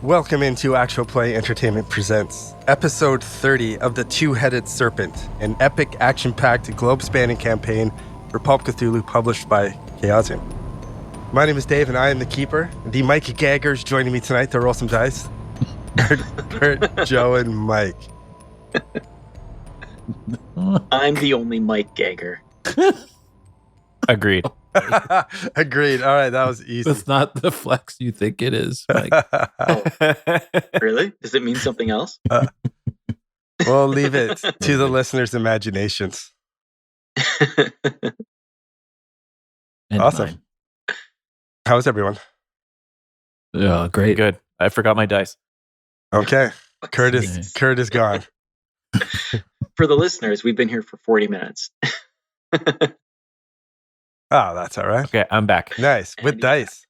Welcome into Actual Play Entertainment Presents episode 30 of The Two-Headed Serpent, an epic action-packed globe-spanning campaign for Pulp Cthulhu published by Chaosium. My name is Dave and I am the keeper. The Mike Gaggers joining me tonight to roll some dice. Kurt, Joe, and Mike. I'm the only Mike Gagger. Agreed. Agreed. All right, that was easy. That's not the flex you think it is. Mike. Oh, really? Does it mean something else? We'll leave it to the listeners' imaginations. Awesome. Mine. How's everyone? Great. Good. I forgot my dice. Okay. Kurt is gone. For the listeners, we've been here for 40 minutes. Oh, that's all right. Okay, I'm back. Nice. With dice.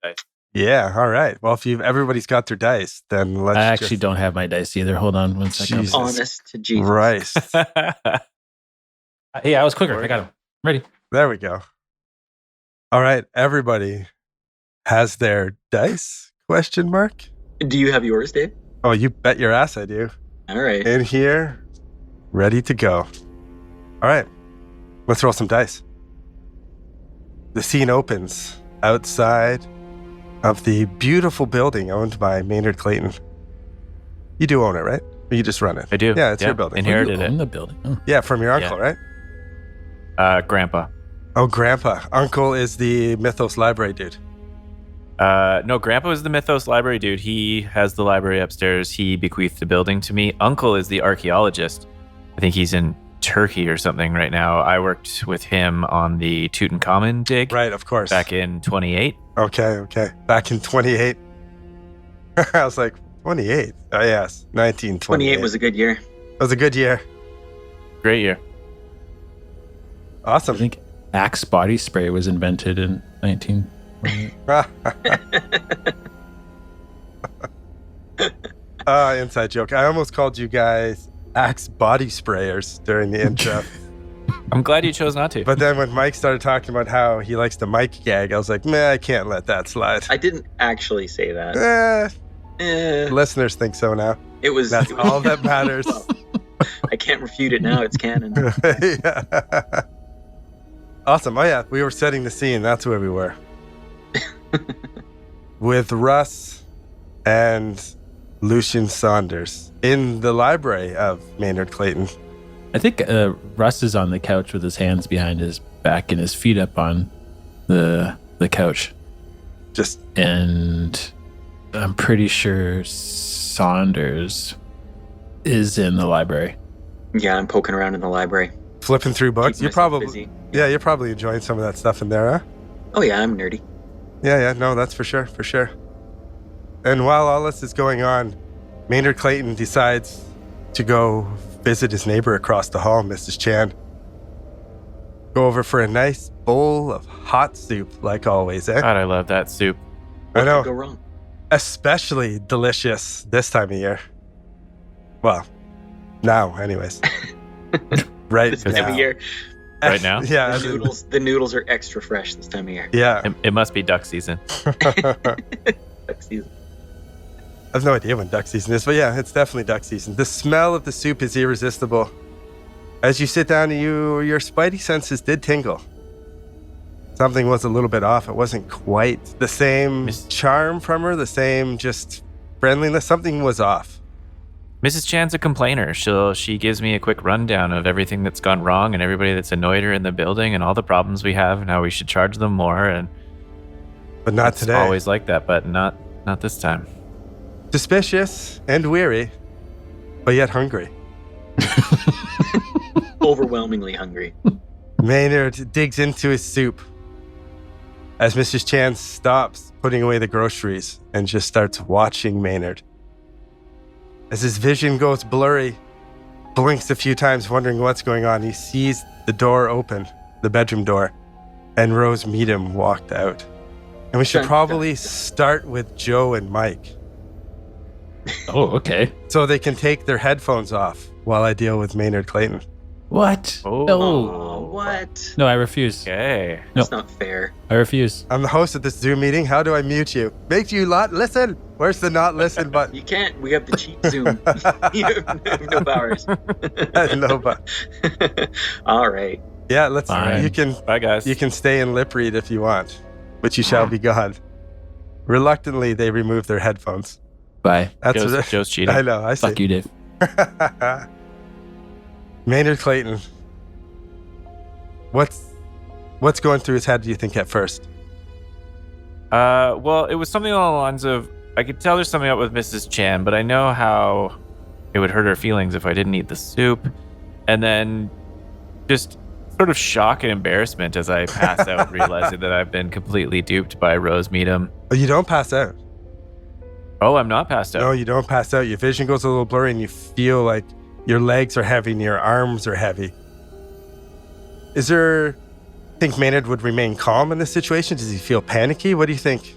Dice. Yeah, all right. Well, if everybody's got their dice, then let's I actually don't have my dice either. Hold on one second. Jesus. Honest to Jesus. Right. Yeah, I was quicker. I got him. Ready. There we go. All right. Everybody has their dice? Question mark? Do you have yours, Dave? Oh, you bet your ass I do. All right. In here, ready to go. All right. Let's roll some dice. The scene opens outside of the beautiful building owned by Maynard Clayton. You do own it, right? Or you just run it? I do. Yeah, it's your building. Inherited You it. own the building. Oh. Yeah, from your uncle, right? Grandpa. Oh, Grandpa. Uncle is the Mythos library dude. No, Grandpa is the Mythos library dude. He has the library upstairs. He bequeathed the building to me. Uncle is the archaeologist. I think he's in Turkey or something right now. I worked with him on the Tutankhamun dig. Right, of course. Back in 28. Okay. Back in 28. I was like, 28? Oh, yes. 1928. 28 was a good year. It was a good year. Great year. Awesome. I think Axe body spray was invented in 1928. Inside joke. I almost called you guys Axe body sprayers during the intro. I'm glad you chose not to. But then when Mike started talking about how he likes the Mike gag, I was like, I can't let that slide. I didn't actually say that. Listeners think so now. It was. That's all that matters. Well, I can't refute it now. It's canon. Yeah. Awesome. Oh, yeah. We were setting the scene. That's where we were. With Russ and Lucian Saunders in the library of Maynard Clayton. I think Russ is on the couch with his hands behind his back and his feet up on the couch. And I'm pretty sure Saunders is in the library. Yeah, I'm poking around in the library. Flipping through books. You're probably busy. You're probably enjoying some of that stuff in there, huh? Oh yeah, I'm nerdy. Yeah, no, that's for sure. And while all this is going on, Maynard Clayton decides to go visit his neighbor across the hall, Mrs. Chan. Go over for a nice bowl of hot soup, like always, eh? God, I love that soup. I know. What could go wrong? Especially delicious this time of year. Well, now, anyways. Right This time of year. Right now? Yeah. The noodles are extra fresh this time of year. Yeah. It must be duck season. Duck season. I have no idea when duck season is, but yeah, it's definitely duck season. The smell of the soup is irresistible. As you sit down, your spidey senses did tingle. Something was a little bit off. It wasn't quite the same charm from her, the same just friendliness. Something was off. Mrs. Chan's a complainer. She gives me a quick rundown of everything that's gone wrong and everybody that's annoyed her in the building and all the problems we have and how we should charge them more. But not it's today. Always like that, but not this time. Suspicious and weary, but yet hungry. Overwhelmingly hungry. Maynard digs into his soup as Mrs. Chan stops putting away the groceries and just starts watching Maynard. As his vision goes blurry, blinks a few times wondering what's going on, he sees the door open, the bedroom door, and Rose Meadham walked out. And we should probably start with Joe and Mike. Oh, okay. So they can take their headphones off while I deal with Maynard Clayton. What? Oh. No. What? No, I refuse. Okay. That's not fair. I refuse. I'm the host of this Zoom meeting. How do I mute you? Make you not listen? Where's the not listen button? You can't. We have the cheat Zoom. You have no powers. No, but All right. yeah, let's. Fine. You can. Bye, guys. You can stay and lip read if you want, but you shall be gone. Reluctantly, they remove their headphones. Bye. That's Joe's cheating. I know. I see. Fuck you, Dave. Maynard Clayton. What's going through his head, do you think, at first? Well, it was something along the lines of, I could tell there's something up with Mrs. Chan, but I know how it would hurt her feelings if I didn't eat the soup. And then just sort of shock and embarrassment as I pass out, realizing that I've been completely duped by Rose Meadham. Oh, you don't pass out. Oh, I'm not passed out. No, you don't pass out. Your vision goes a little blurry and you feel like your legs are heavy and your arms are heavy. Think Maynard would remain calm in this situation? Does he feel panicky? What do you think?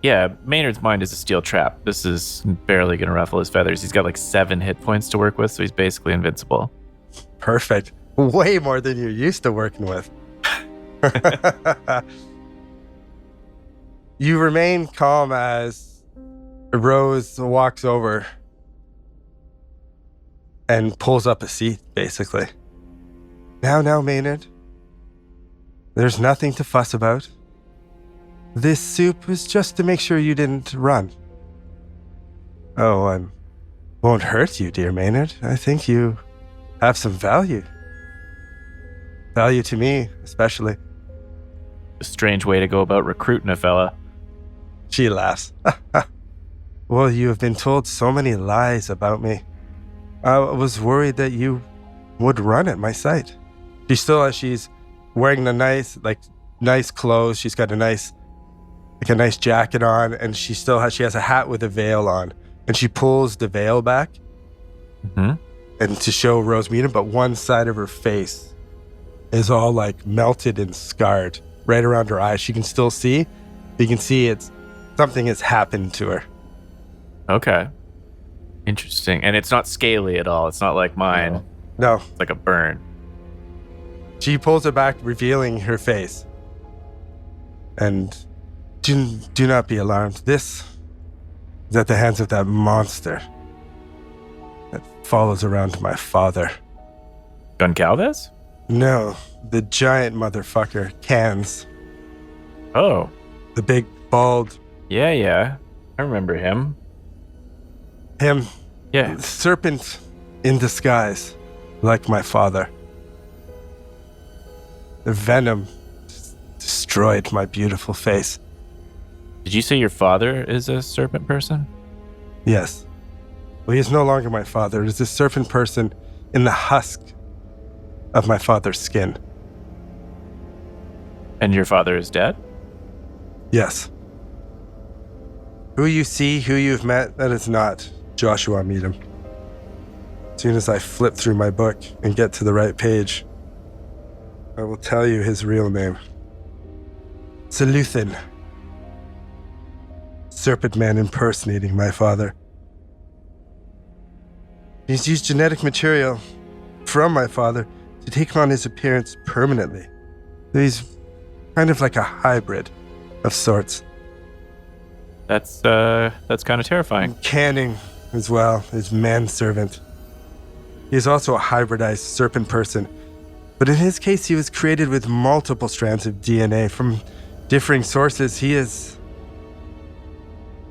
Yeah, Maynard's mind is a steel trap. This is barely going to ruffle his feathers. He's got like 7 hit points to work with, so he's basically invincible. Perfect. Way more than you're used to working with. You remain calm as Rose walks over and pulls up a seat, basically. Now, Maynard. There's nothing to fuss about. This soup is just to make sure you didn't run. Oh, I won't hurt you, dear Maynard. I think you have some value. Value to me, especially. A strange way to go about recruiting a fella. She laughs. Well, you have been told so many lies about me. I was worried that you would run at my sight. She's wearing the nice clothes. She's got a nice jacket on, and she has a hat with a veil on, and she pulls the veil back, and to show Rose Meadham, but one side of her face is all like melted and scarred right around her eyes. She can still see. You can see something has happened to her. Okay. Interesting. And it's not scaly at all. It's not like mine. No. It's like a burn. She pulls it back, revealing her face. And do not be alarmed. This is at the hands of that monster that follows around my father. Goncalves? No, the giant motherfucker, Cans. Oh. The big, bald. Yeah. I remember him. Him. Yeah. Serpent in disguise, like my father. The venom destroyed my beautiful face. Did you say your father is a serpent person? Yes. Well, he is no longer my father. It is a serpent person in the husk of my father's skin. And your father is dead? Yes. Who you see, who you've met, that is not Joshua Meadham. As soon as I flip through my book and get to the right page, I will tell you his real name. Seluthin. Serpent man impersonating my father. He's used genetic material from my father to take on his appearance permanently. He's kind of like a hybrid of sorts. That's kind of terrifying. Canning as well, his manservant. He is also a hybridized serpent person, but in his case he was created with multiple strands of DNA from differing sources. He is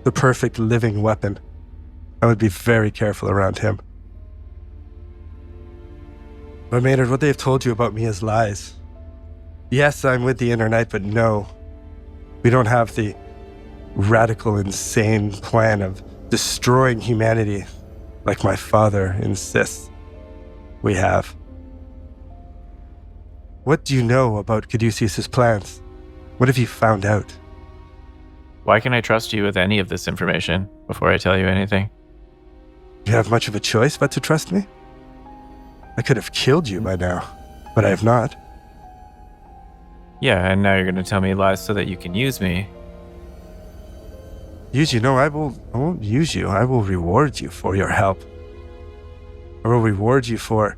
the perfect living weapon. I would be very careful around him. But Maynard, what they have told you about me is lies. Yes, I'm with the internet, but no. We don't have the radical, insane plan of destroying humanity like my father insists we have. What do you know about Caduceus's plans? What have you found out? Why can I trust you with any of this information before I tell you anything? Do you have much of a choice but to trust me? I could have killed you by now, but I have not. Yeah, and now you're going to tell me lies so that you can use me. Use you? No, I won't use you. I will reward you for your help. I will reward you for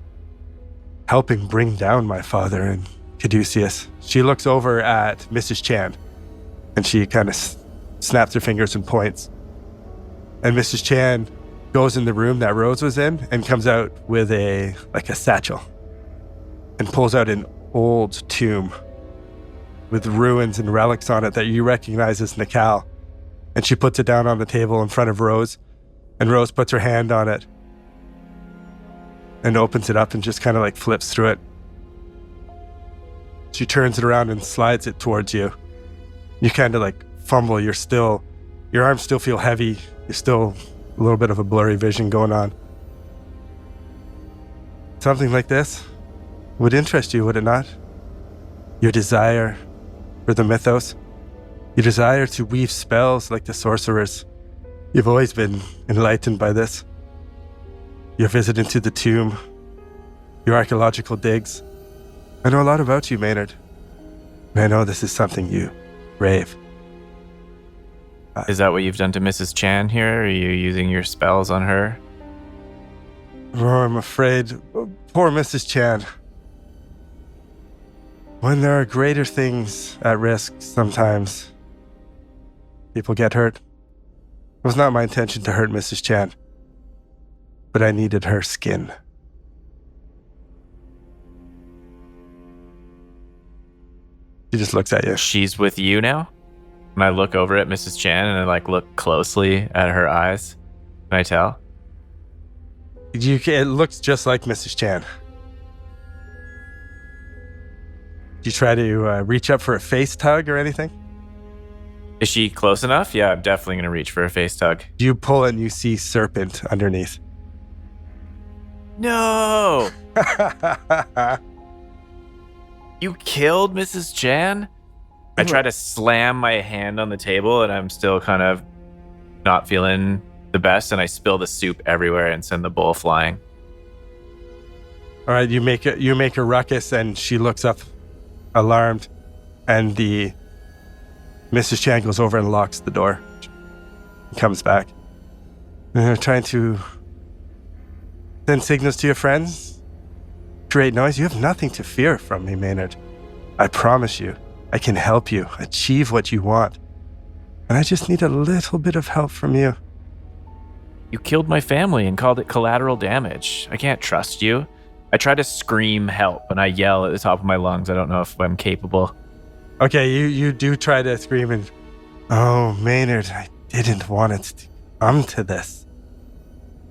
helping bring down my father and Caduceus. She looks over at Mrs. Chan, and she kind of snaps her fingers and points. And Mrs. Chan goes in the room that Rose was in and comes out with a satchel and pulls out an old tomb with ruins and relics on it that you recognize as Nikal. And she puts it down on the table in front of Rose, and Rose puts her hand on it and opens it up and just kind of like flips through it. She turns it around and slides it towards you. You kind of like fumble. Your arms still feel heavy. You're still a little bit of a blurry vision going on. Something like this would interest you, would it not? Your desire for the mythos. Your desire to weave spells like the sorcerers. You've always been enlightened by this. Your visit into the tomb. Your archaeological digs. I know a lot about you, Maynard. And I know this is something you crave. Is that what you've done to Mrs. Chan here? Are you using your spells on her? Oh, I'm afraid. Poor Mrs. Chan. When there are greater things at risk, sometimes people get hurt. It was not my intention to hurt Mrs. Chan, but I needed her skin. She just looks at you. She's with you now? And I look over at Mrs. Chan and I like look closely at her eyes. Can I tell? It looks just like Mrs. Chan. Do you try to reach up for a face tug or anything? Is she close enough? Yeah, I'm definitely going to reach for a face tug. Do you pull it and you see Serpent underneath? No! You killed Mrs. Chan? I try to slam my hand on the table and I'm still kind of not feeling the best, and I spill the soup everywhere and send the bowl flying. All right, you make a ruckus and she looks up alarmed, and the Mrs. Chan goes over and locks the door. Comes back. And they're trying to send signals to your friends. Create noise. You have nothing to fear from me, Maynard. I promise you, I can help you achieve what you want. And I just need a little bit of help from you. You killed my family and called it collateral damage. I can't trust you. I try to scream help and I yell at the top of my lungs. I don't know if I'm capable. Okay, you do try to scream and... Oh, Maynard, I didn't want it to come to this.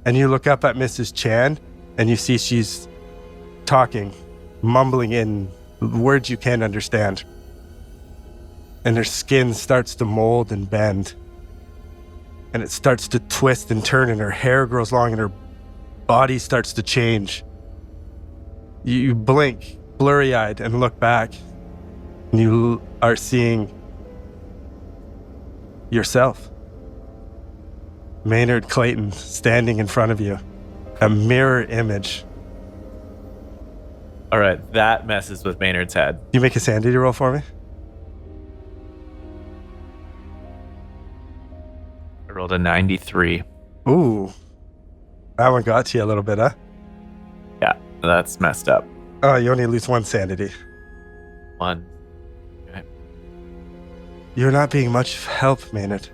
And you look up at Mrs. Chan and you see she's talking, mumbling in words you can't understand. And her skin starts to mold and bend. And it starts to twist and turn, and her hair grows long and her body starts to change. You blink, blurry-eyed, and look back. And you are seeing yourself. Maynard Clayton standing in front of you. A mirror image. All right, that messes with Maynard's head. You make a sanity roll for me? I rolled a 93. Ooh. That one got you a little bit, huh? Yeah, that's messed up. Oh, you only lose one sanity. One. Okay. You're not being much help, Maynard.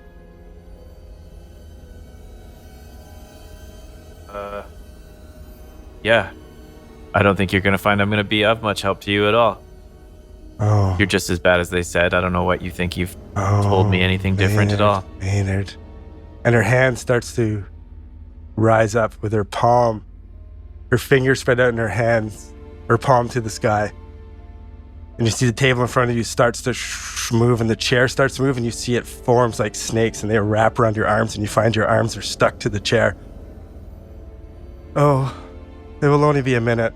Yeah. I don't think you're going to find I'm going to be of much help to you at all. Oh. You're just as bad as they said. I don't know what you think you've told me anything different at all. Maynard. And her hand starts to rise up with her palm, her fingers spread out in her hands, her palm to the sky. And you see the table in front of you starts to move, and the chair starts to move, and you see it forms like snakes, and they wrap around your arms, and you find your arms are stuck to the chair. Oh, it will only be a minute.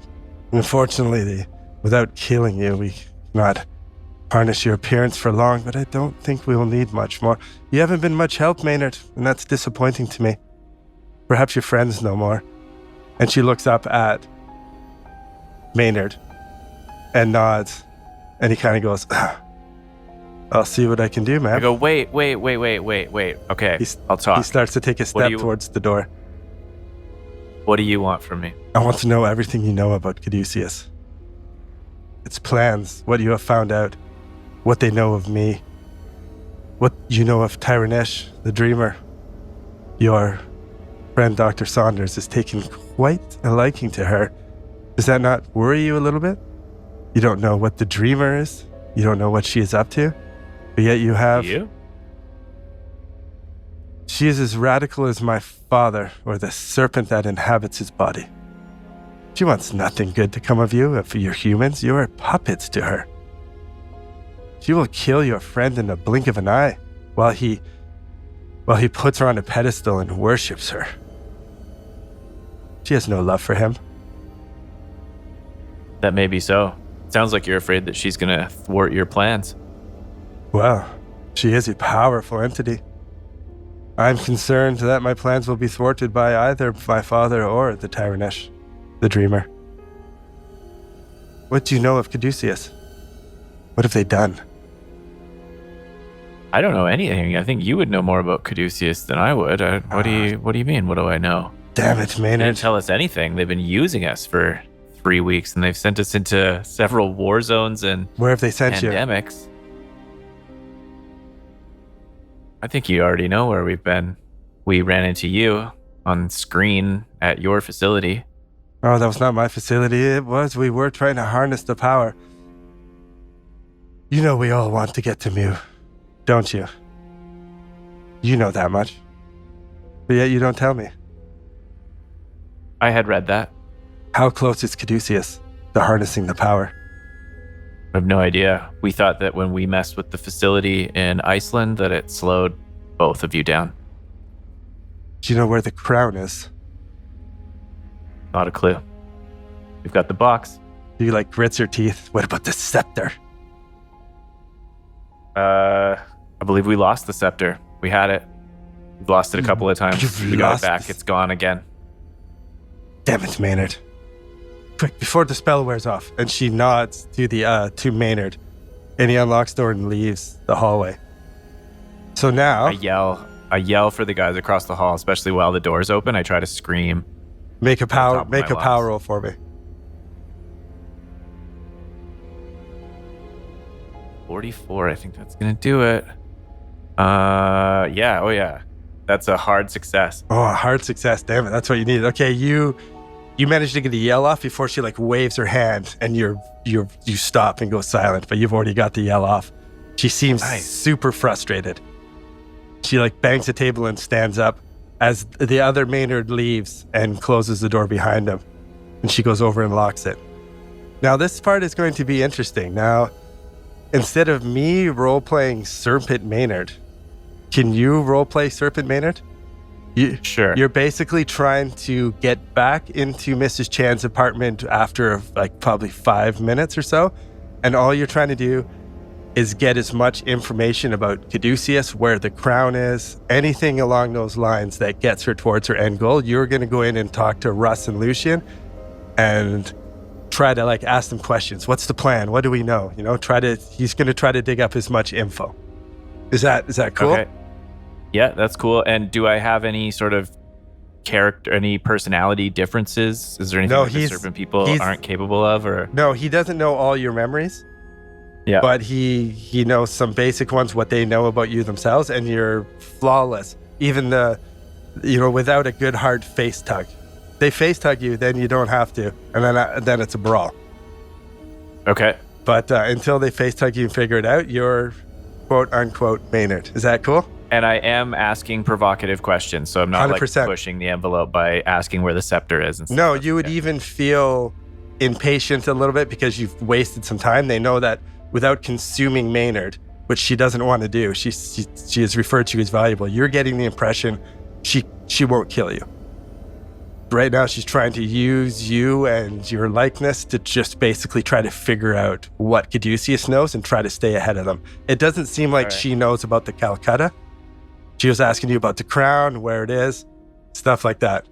Unfortunately, without killing you, we cannot harness your appearance for long, but I don't think we will need much more. You haven't been much help, Maynard, and that's disappointing to me. Perhaps your friends know more. And she looks up at Maynard and nods, and he kind of goes, I'll see what I can do, man. I go, wait. Okay, I'll talk. He starts to take a step towards the door. What do you want from me? I want to know everything you know about Caduceus. its plans, what you have found out, what they know of me, what you know of Tyranesh, the dreamer. Your friend Dr. Saunders has taken quite a liking to her. Does that not worry you a little bit? You don't know what the dreamer is. You don't know what she is up to. But yet you have... You? She is as radical as my father, or the serpent that inhabits his body. She wants nothing good to come of you. If you're humans, you are puppets to her. She will kill your friend in the blink of an eye while he puts her on a pedestal and worships her. She has no love for him. That may be so. Sounds like you're afraid that she's going to thwart your plans. Well, she is a powerful entity. I'm concerned that my plans will be thwarted by either my father or the Tyranesh, the dreamer. What do you know of Caduceus? What have they done? I don't know anything. I think you would know more about Caduceus than I would. What do you mean? What do I know? Damn it, They Maynard. didn't tell us anything. They've been using us for 3 weeks, and they've sent us into several war zones and Where have they sent you? pandemics. I think you already know where we've been. We ran into you on screen at your facility. Oh, that was not my facility. It was. We were trying to harness the power. You know we all want to get to Mew, don't you? You know that much. But yet you don't tell me. I had read that. How close is Caduceus to harnessing the power? I have no idea. We thought that when we messed with the facility in Iceland that it slowed both of you down. Do you know where the crown is? Not a clue. We've got the box. Do you grits your teeth? What about the scepter? I believe we lost the scepter. We had it. We've lost it a couple of times. You've We got lost it back. this- It's gone again. Damn it, Maynard. Quick, before the spell wears off. And she nods to Maynard. And he unlocks the door and leaves the hallway. So now, I yell for the guys across the hall, especially while the door's open. I try to scream. make a top power of my lungs. roll for me. 44, I think that's gonna do it. Yeah, oh yeah. That's a hard success. Oh, a hard success. Damn it, that's what you needed. Okay, you managed to get a yell off before she waves her hand, and you stop and go silent. But you've already got the yell off. She seems Nice. super frustrated. She bangs the table and stands up as the other Maynard leaves and closes the door behind him. And she goes over and locks it. Now this part is going to be interesting. Now, instead of me role-playing Serpent Maynard, can you role-play Serpent Maynard? Sure. You're basically trying to get back into Mrs. Chan's apartment after probably 5 minutes or so. And all you're trying to do is get as much information about Caduceus, where the crown is, anything along those lines that gets her towards her end goal. You're going to go in and talk to Russ and Lucian and try to ask them questions. What's the plan? What do we know? He's going to try to dig up as much info. Is that cool? Okay. Yeah, that's cool. And do I have any sort of character, any personality differences? Is there anything No, that the Serpent people he's- aren't capable of? Or No, he doesn't know all your memories. yeah, But he knows some basic ones, what they know about you themselves, and you're flawless. Even without a good hard face tug. They face tug you, then you don't have to, and then it's a brawl. okay. But until they face tug you and figure it out, you're quote unquote Maynard. Is that cool? And I am asking provocative questions, so I'm not 100%. pushing the envelope by asking where the scepter is and stuff. No, you would even feel impatient a little bit because you've wasted some time. They know that without consuming Maynard, which she doesn't want to do, she is referred to as valuable. You're getting the impression she won't kill you. Right now, she's trying to use you and your likeness to just basically try to figure out what Caduceus knows and try to stay ahead of them. It doesn't seem like All right. she knows about the Calcutta. She was asking you about the crown, where it is, stuff like that.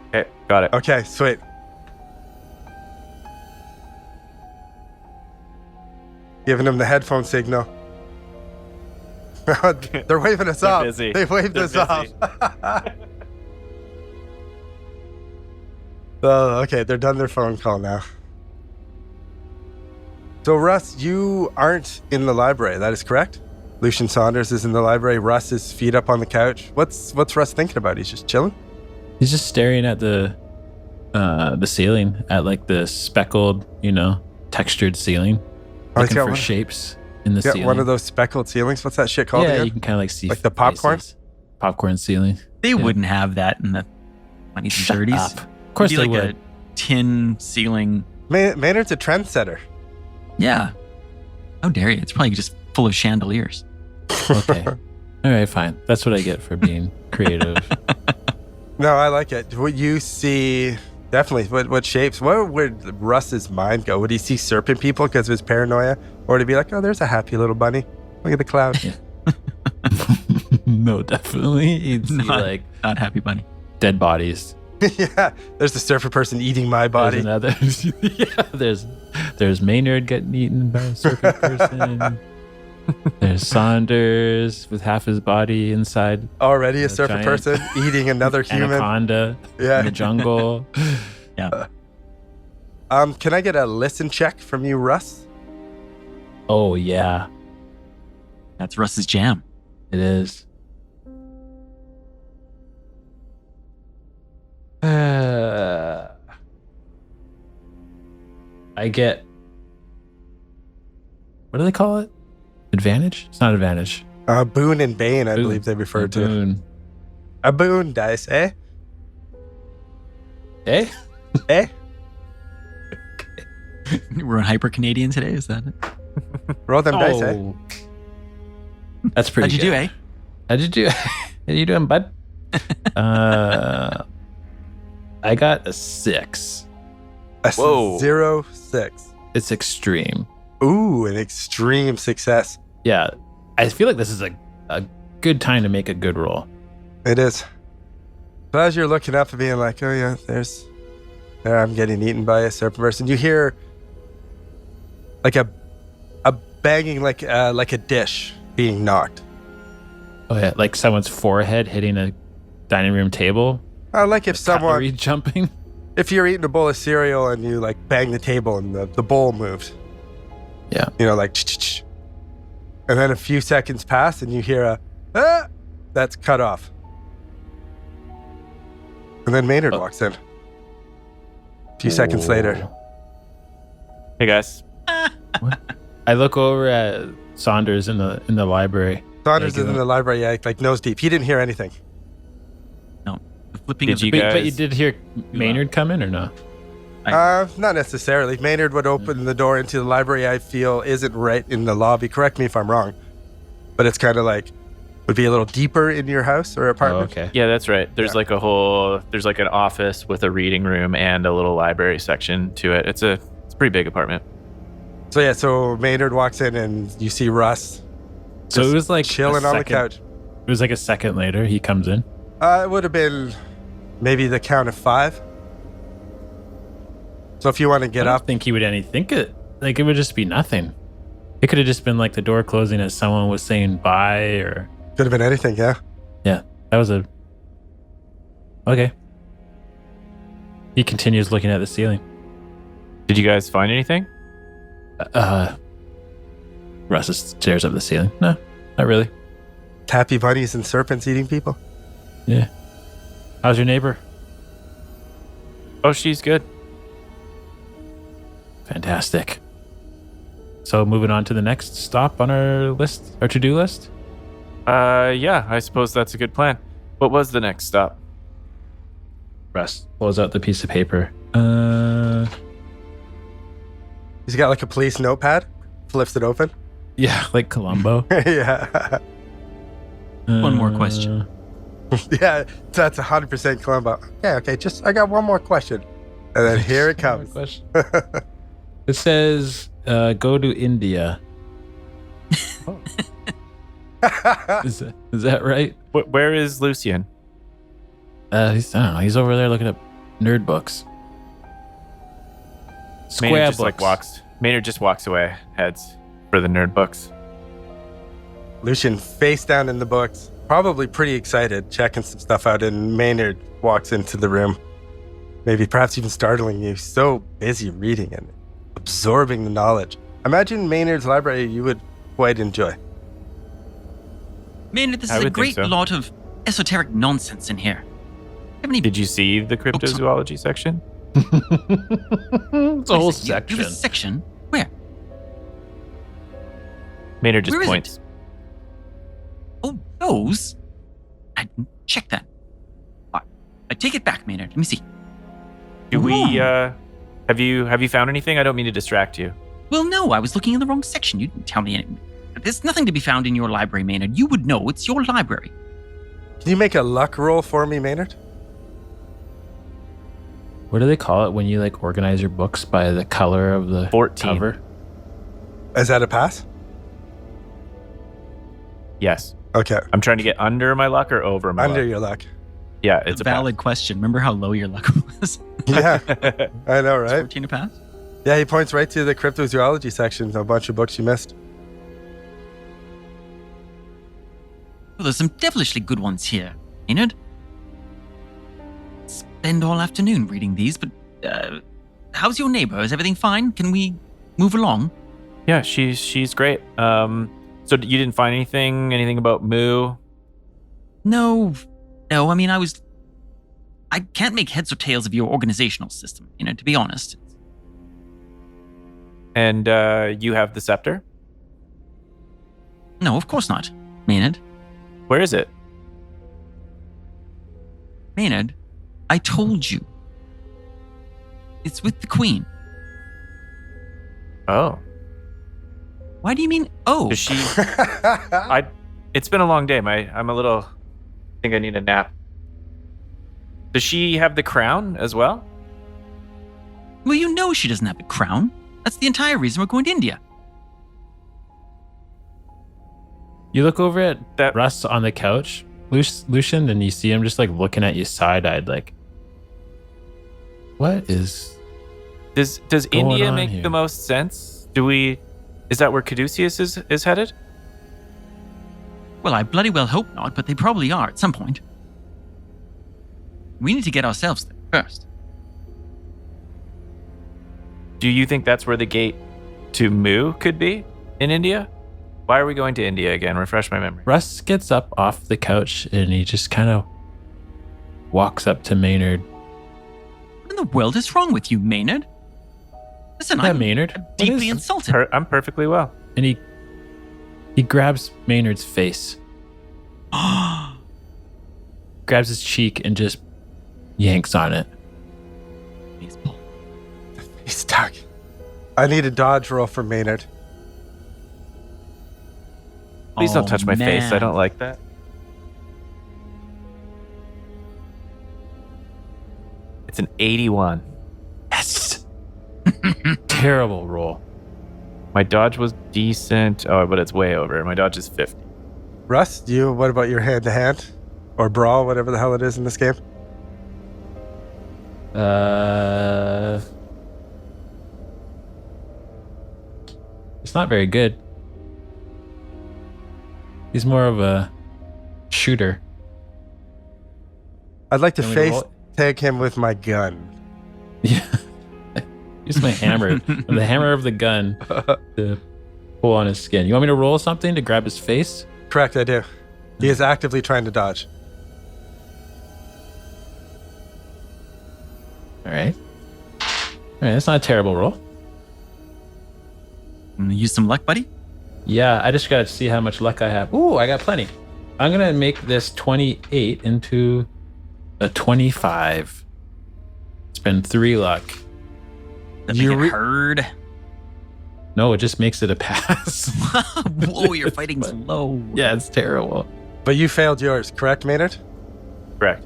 Okay, got it. Okay, sweet. Giving them the headphone signal. They're waving us They're off. busy. They waved They're us busy. off. Oh, okay, they're done their phone call now. So Russ, you aren't in the library. That is correct. Lucian Saunders is in the library. Russ is feet up on the couch. What's Russ thinking about? He's just chilling. He's just staring at the ceiling, at like the speckled, textured ceiling, looking for shapes in the ceiling. One of those speckled ceilings. What's that shit called again? You can kind of like see like the popcorn. Popcorn ceiling. They wouldn't have that in the 20s and 30s. Of course they would. A tin ceiling. Maynard's a trendsetter. Yeah. How dare you? It's probably just full of chandeliers. Okay. All right, fine. That's what I get for being creative. No, I like it. What you see, definitely. What shapes? Where would Russ's mind go? Would he see serpent people because of his paranoia? Or would he be like, oh, there's a happy little bunny. Look at the cloud. Yeah. No, definitely. He'd see not happy bunny. Dead bodies. Yeah, there's the serpent person eating my body. There's Maynard getting eaten by a serpent person. There's Saunders with half his body inside. Already a serpent person eating another human. Anaconda in the jungle. Yeah. Can I get a listen check from you, Russ? Oh, yeah. That's Russ's jam. It is. I get, what do they call it? Advantage? It's not advantage. Boon and Bane, I believe they refer to. Boon. A boon dice, eh? Eh? Eh? We're on hyper Canadian today, is that it? Roll them dice, eh? That's pretty How'd you do, eh? How'd you do? How you doing, bud? I got a 6. Whoa. 0-6. It's extreme. Ooh, an extreme success. Yeah. I feel like this is a good time to make a good roll. It is. So as you're looking up and being like, oh yeah, there I'm getting eaten by a serpent person, you hear like a banging like a dish being knocked. Oh yeah, like someone's forehead hitting a dining room table. Like if someone jumping. If you're eating a bowl of cereal and you like bang the table and the bowl moves. Yeah. Like ch-ch-ch. And then a few seconds pass and you hear that's cut off. And then Maynard walks in. A few seconds later. Hey guys. I look over at Saunders in the library. Saunders is in the library, like nose deep. He didn't hear anything. No. The flipping Did of you the guys- But you did hear Maynard come in or no? Not necessarily. Maynard would open the door into the library, I feel, isn't right in the lobby. Correct me if I'm wrong. But it's kind of like, would be a little deeper in your house or apartment. Oh, okay. Yeah, that's right. There's like there's like an office with a reading room and a little library section to it. It's a pretty big apartment. So Maynard walks in and you see Russ. So it was like chilling on the couch. It was like a second later he comes in. It would have been maybe the count of 5. So if you want to get I up. don't think he would think it. Like it would just be nothing. It could have just been like the door closing as someone was saying bye or. Could have been anything, yeah. Yeah, that was okay. He continues looking at the ceiling. Did you guys find anything? Russ just stares up at the ceiling. No, not really. Happy bunnies and serpents eating people. Yeah. How's your neighbor? Oh, she's good. Fantastic. So moving on to the next stop on our list, our to-do list. Yeah, I suppose that's a good plan. What was the next stop? Russ pulls out the piece of paper. He's got like a police notepad, flips it open. Yeah, like Columbo. Yeah. One more question. Yeah, that's 100% Columbo. Okay, I got one more question. And then here it comes. It says, go to India. Is that right? Where is Lucian? I don't know. He's over there looking up nerd books. Square books. Maynard just walks away, heads for the nerd books. Lucian face down in the books, probably pretty excited, checking some stuff out, and Maynard walks into the room. Maybe perhaps even startling you. So busy reading and absorbing the knowledge. Imagine Maynard's library you would quite enjoy. Maynard, this I is a would think great so. lot of esoteric nonsense in here. Have any Did you see the cryptozoology section? It's a whole You section. have a section? Where? Maynard just Where is points. it? Oh, those? I didn't check that. I take it back, Maynard. Let me see. Do we? Have you found anything? I don't mean to distract you. Well, no, I was looking in the wrong section. You didn't tell me anything. There's nothing to be found in your library, Maynard. You would know. It's your library. Can you make a luck roll for me, Maynard? What do they call it when you like organize your books by the color of the 14. cover? Is that a pass? Yes. Okay. I'm trying to get under my luck or over my Under luck. your luck. Yeah, it's a valid question. Remember how low your luck was? Yeah, pass. I know, Is right? 14 a pass? Yeah, he points right to the cryptozoology section, a bunch of books you missed. Well, there's some devilishly good ones here, Maynard. Spend all afternoon reading these, but how's your neighbor? Is everything fine? Can we move along? Yeah, she's great. So you didn't find anything about Moo? No. I mean, I can't make heads or tails of your organizational system, to be honest. And you have the scepter? No, of course not, Maynard. Where is it? Maynard, I told you. It's with the Queen. Oh, Why do you mean, oh? does she? It's been a long day. I'm a little. I think I need a nap. Does she have the crown as well? Well, you know she doesn't have the crown. That's the entire reason we're going to India. You look over at That- Russ on the couch, Lucian, and you see him just like looking at you side-eyed, like, what is? Does going India on make here? the most sense? Is that where Caduceus is headed? Well, I bloody well hope not, but they probably are at some point. We need to get ourselves there first. Do you think that's where the gate to Mu could be in India? Why are we going to India again? Refresh my memory. Russ gets up off the couch and he just kind of walks up to Maynard. What in the world is wrong with you, Maynard? Listen, Yeah, I'm Maynard. What deeply is- insulted. I'm perfectly well. And he grabs Maynard's face, grabs his cheek, and just yanks on it. Baseball. He's stuck. I need a dodge roll for Maynard. Please don't touch my face. I man. don't like that. It's an 81. Yes. Terrible roll. My dodge was decent. Oh, but it's way over. My dodge is 50. Russ, what about your hand-to-hand? Or brawl, whatever the hell it is in this game? It's not very good. He's more of a shooter. I'd like to Can we face roll? tag him with my gun. Yeah. Use my hammer, the hammer of the gun, to pull on his skin. You want me to roll something to grab his face? Correct, I do. He is actively trying to dodge. All right. That's not a terrible roll. I'm gonna use some luck, buddy. Yeah, I just gotta see how much luck I have. Ooh, I got plenty. I'm gonna make this 28 into a 25. Spend 3 luck. That You make it hard. No, it just makes it a pass. Whoa, your fighting's low. Yeah, it's terrible. But you failed yours, correct, Maynard? Correct.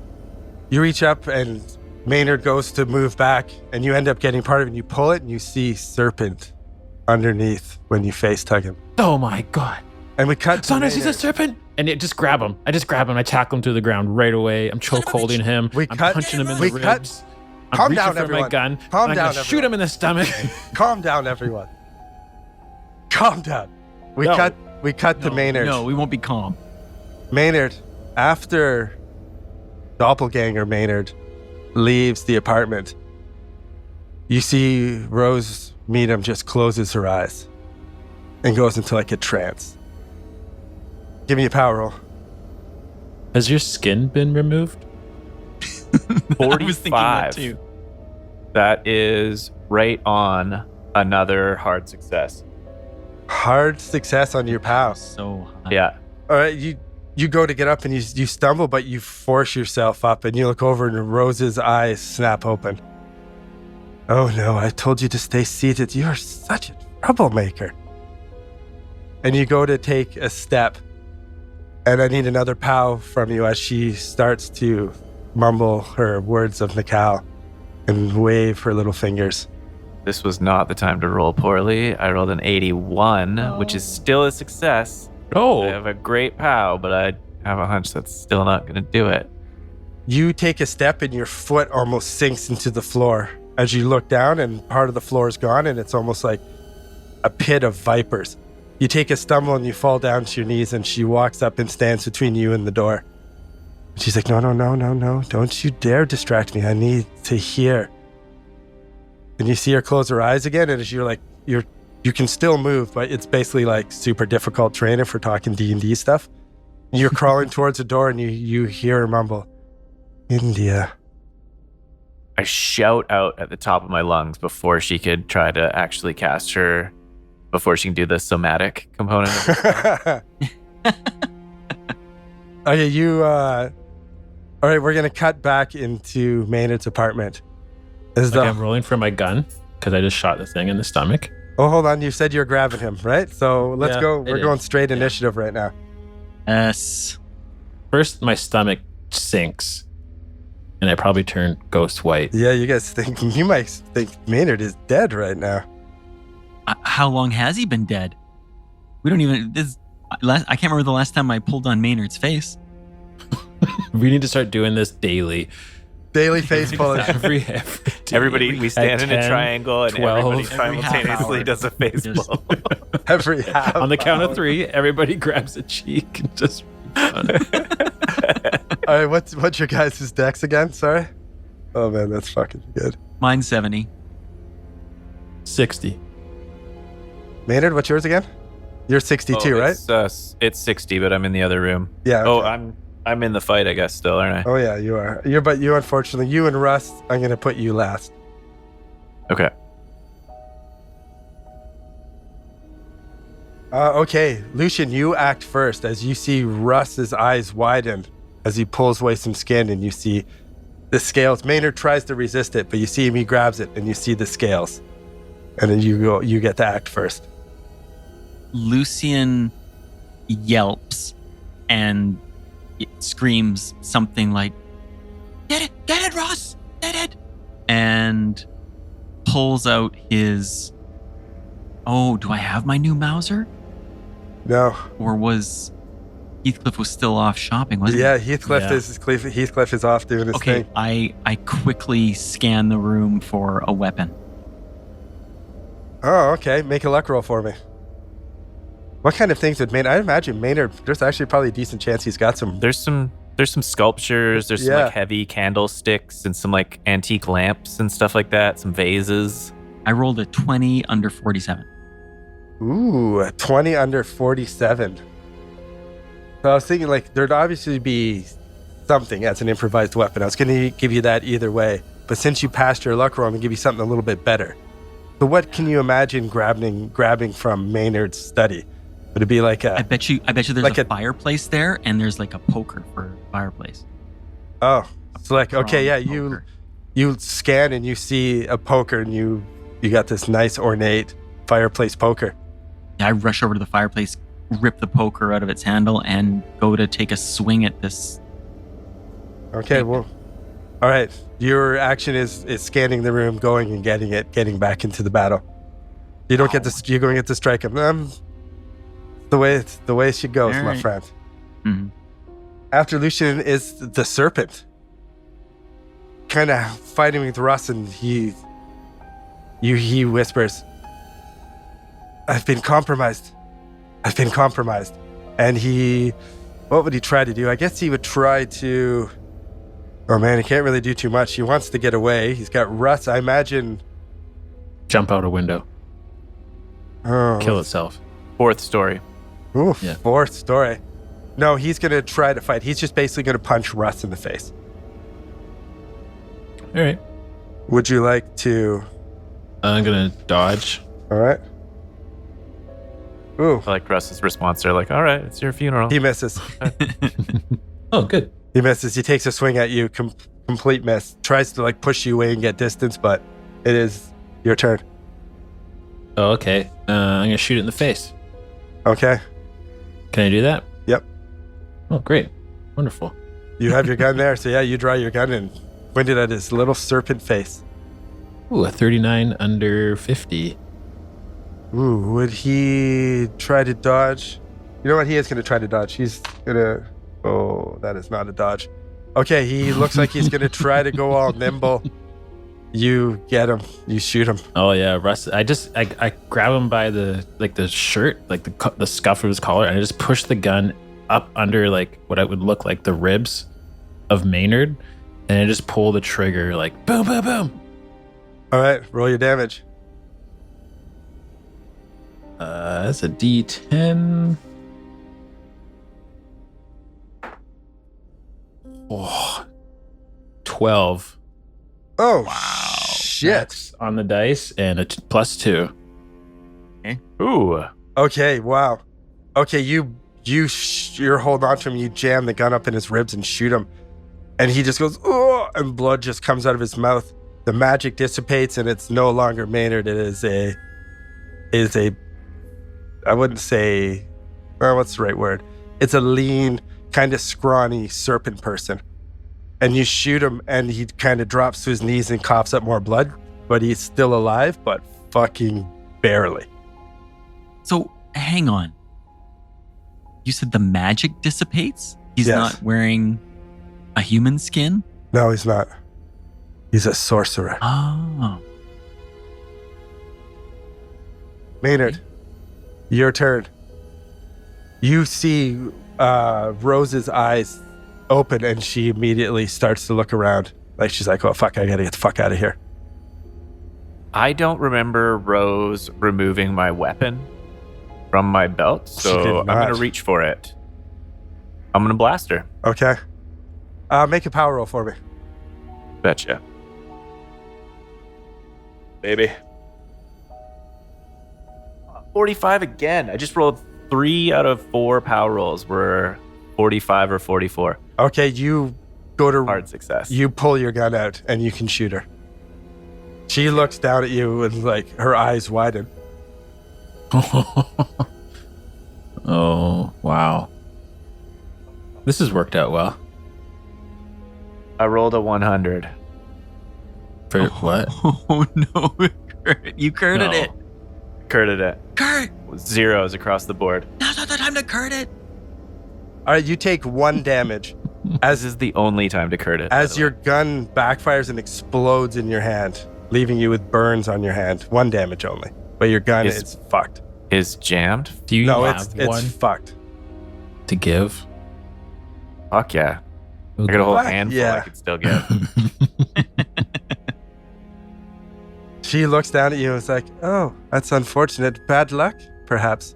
You reach up and Maynard goes to move back and you end up getting part of it and you pull it and you see Serpent underneath when you face tug him. Oh my god. And we cut to Saunders, he's a Maynard. serpent. And it just grab him. I just grab him. I tackle him to the ground right away. I'm choke holding him. We I'm cut- punching him in we the cut- ribs. I'm Calm reaching down, for my everyone. gun. Calm and I'm down, gonna shoot everyone. him in the stomach. Calm down, everyone. Calm down. We No. cut to Maynard. No, we won't be calm. Maynard, after Doppelganger Maynard leaves the apartment, you see Rose Meadham just closes her eyes and goes into like a trance. Give me a power roll. Has your skin been removed? 45. I was thinking that too. That is right on another hard success. Hard success on your POW. So high. Yeah. All right, you go to get up and you stumble, but you force yourself up and you look over and Rose's eyes snap open. Oh no, I told you to stay seated. You are such a troublemaker. And you go to take a step, and I need another POW from you as she starts to mumble her words of Nikal and wave her little fingers. This was not the time to roll poorly. I rolled an 81, which is still a success. I Oh, have a great POW, but I have a hunch that's still not going to do it. You take a step and your foot almost sinks into the floor as you look down and part of the floor is gone and it's almost like a pit of vipers. You take a stumble and you fall down to your knees and she walks up and stands between you and the door. She's like, no, don't you dare distract me. I need to hear. And you see her close her eyes again and as you're like, you can still move, but it's basically like super difficult terrain if we're talking D&D stuff. You're crawling towards the door and you hear her mumble, India. I shout out at the top of my lungs before she could try to actually cast her, before she can do the somatic component of it. Okay, all right, we're going to cut back into Maynard's apartment. I'm rolling for my gun because I just shot the thing in the stomach. Oh, hold on. You said you're grabbing him, right? So let's Yeah, go. I We're did. going straight initiative right now. Yes. First, my stomach sinks, and I probably turn ghost white. Yeah, you might think Maynard is dead right now. How long has he been dead? We don't even. I can't remember the last time I pulled on Maynard's face. We need to start doing this daily. Daily face pulling. Every Everybody, we stand in a 10, triangle and 12, everybody every half simultaneously hour. does a face Just- pull. Every half on the count hour. of 3, everybody grabs a cheek and just. All right, what's your guys' dex again? Sorry. Oh man, that's fucking good. Mine's 70. 60. Maynard, what's yours again? You're 62, right? It's 60, but I'm in the other room. Yeah. Oh, okay. I'm in the fight, I guess, still, aren't I? Oh yeah, you are. But you unfortunately, you and Russ, I'm gonna put you last. Okay. Okay, Lucian, you act first as you see Russ's eyes widen as he pulls away some skin and you see the scales. Maynard tries to resist it, but you see him, he grabs it and you see the scales. And then you get to act first. Lucian yelps and it screams something like, Get it, Ross! Get it! And pulls out his... Oh, do I have my new Mauser? No. Or was... Heathcliff was still off shopping, wasn't Yeah, he? Heathcliff is off doing his Okay, thing. I quickly scan the room for a weapon. Oh, okay. Make a luck roll for me. What kind of things would Maynard... I imagine Maynard, there's actually probably a decent chance he's got some... There's some sculptures, there's some Yeah. like heavy candlesticks and some like antique lamps and stuff like that, some vases. I rolled a 20 under 47. Ooh, a 20 under 47. So I was thinking like there'd obviously be something as an improvised weapon. I was going to give you that either way. But since you passed your luck roll, I'm going to give you something a little bit better. So what can you imagine grabbing from Maynard's study? Would it be like I a... bet you there's Like a a- fireplace there and there's like a poker for fireplace. Oh, it's like, okay, yeah, Poker. you scan and you see a poker and you got this nice ornate fireplace poker. Yeah, I rush over to the fireplace, rip the poker out of its handle, and go to take a swing at this. Okay, well, all right. Your action is scanning the room, going and getting back into the battle. You don't get to. You're going to get to strike him. The way she goes, All my right. friend. Mhm. After Lucian is the Serpent, kind of fighting with Russ, and he whispers, "I've been compromised. And what would he try to do? I guess he would try to... Oh man, he can't really do too much. He wants to get away. He's got Russ, I imagine... Jump out a window. Oh, Kill itself. Fourth story. Ooh, Yeah. fourth story. No, he's going to try to fight. He's just basically going to punch Russ in the face. All right. Would you like to... I'm gonna dodge. All right. Ooh, I like Russ's response. They're like, all right, it's your funeral. he misses. Oh, good. He misses. He takes a swing at you. Complete miss. Tries to like push you away and get distance, but it is your turn. Oh, okay. I'm gonna shoot it in the face. Okay. Can I do that? Yep. Oh, great. Wonderful. You have your gun there. So yeah, you draw your gun and point it at his little serpent face. Ooh, a 39 under 50. Ooh, would he try to dodge? You know what? He is going to try to dodge. He's going to... Oh, that is not a dodge. Okay, he looks like he's going to try to go all nimble. You get him. You shoot him. Oh yeah, Russ. I grab him by the shirt, like the scuff of his collar, and I just push the gun up under like what I would look like the ribs of Maynard, and I just pull the trigger like boom, boom, boom. All right, roll your damage. That's a D10. Oh, 12. Oh, wow. Shit. That's on the dice and a +2. Ooh. Okay, wow. Okay, you're holding on to him. You jam the gun up in his ribs and shoot him. And he just goes, oh, and blood just comes out of his mouth. The magic dissipates and it's no longer Maynard. It is a, I wouldn't say, well, what's the right word? It's a lean, kind of scrawny serpent person. And you shoot him and he kind of drops to his knees and coughs up more blood, but he's still alive, but fucking barely. So, hang on. You said the magic dissipates? He's Yes. not wearing a human skin? No, he's not. He's a sorcerer. Oh. Maynard, your turn. You see Rose's eyes open and she immediately starts to look around. Like she's like, oh, fuck, I gotta get the fuck out of here. I don't remember Rose removing my weapon from my belt, She so did I'm not. going to reach for it. I'm going to blast her. Okay. Make a power roll for me. Betcha. Baby. 45 again. I just rolled 3 out of 4 power rolls were 45 or 44. Okay, you go to... Hard success. You pull your gun out and you can shoot her. She looks down at you and like her eyes widen. Oh, wow. This has worked out well. I rolled a 100. For what? Oh, no. Kurt, you curted No. it. Curted it. Kurt, Zeros across the board. now's not the time to curt it. All right, you take 1 damage This is the only time to curt it. by as the your way. gun backfires and explodes in your hand, leaving you with burns on your hand. 1 damage only. But your gun Is- is fucked. is jammed. Do you No, have it's one fucked. to give? Fuck yeah. I got a whole What? handful Yeah. I could still get. She looks down at you and is like, oh, that's unfortunate. Bad luck, perhaps.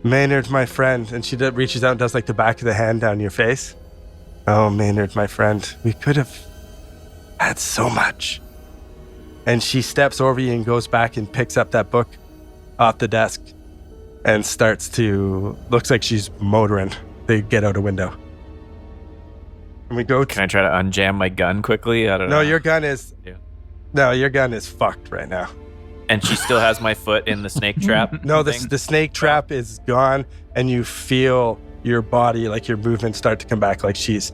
Maynard, my friend. And she reaches out and does like the back of the hand down your face. Oh, Maynard, my friend. We could have had so much. And she steps over you and goes back and picks up that book off the desk and starts to, looks like she's motoring. They get out a window. And we go to, Can I try to unjam my gun quickly? I don't know. no, your gun is, Yeah. no, your gun is fucked right now. And she still has my foot in the snake trap. No, thing? the snake trap is gone, and you feel your body, like your movements start to come back, like she's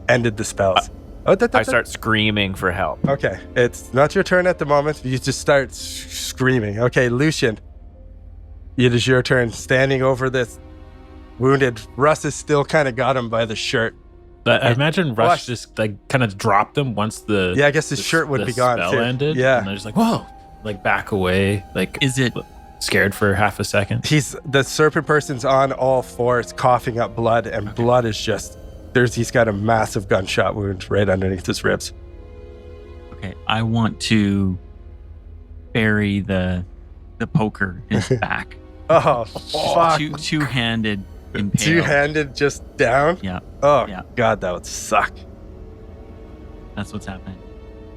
ended the spells. I start screaming for help. Okay, it's not your turn at the moment. You just start screaming. Okay, Lucian, it is your turn. Standing over this wounded, Russ has still kind of got him by the shirt. But I imagine Rush Rush. just like kind of dropped him once the Yeah, I guess his shirt would the be gone spell too. ended. Yeah. and they're just like, whoa, like back away, like Is it scared for half a second. The serpent person's on all fours, coughing up blood, and blood is just he's got a massive gunshot wound right underneath his ribs. okay? I want to bury the poker in his back Oh, fuck. Two-handed impale. Two-handed just down? Yeah. Oh, Yeah. God, that would suck. That's what's happening.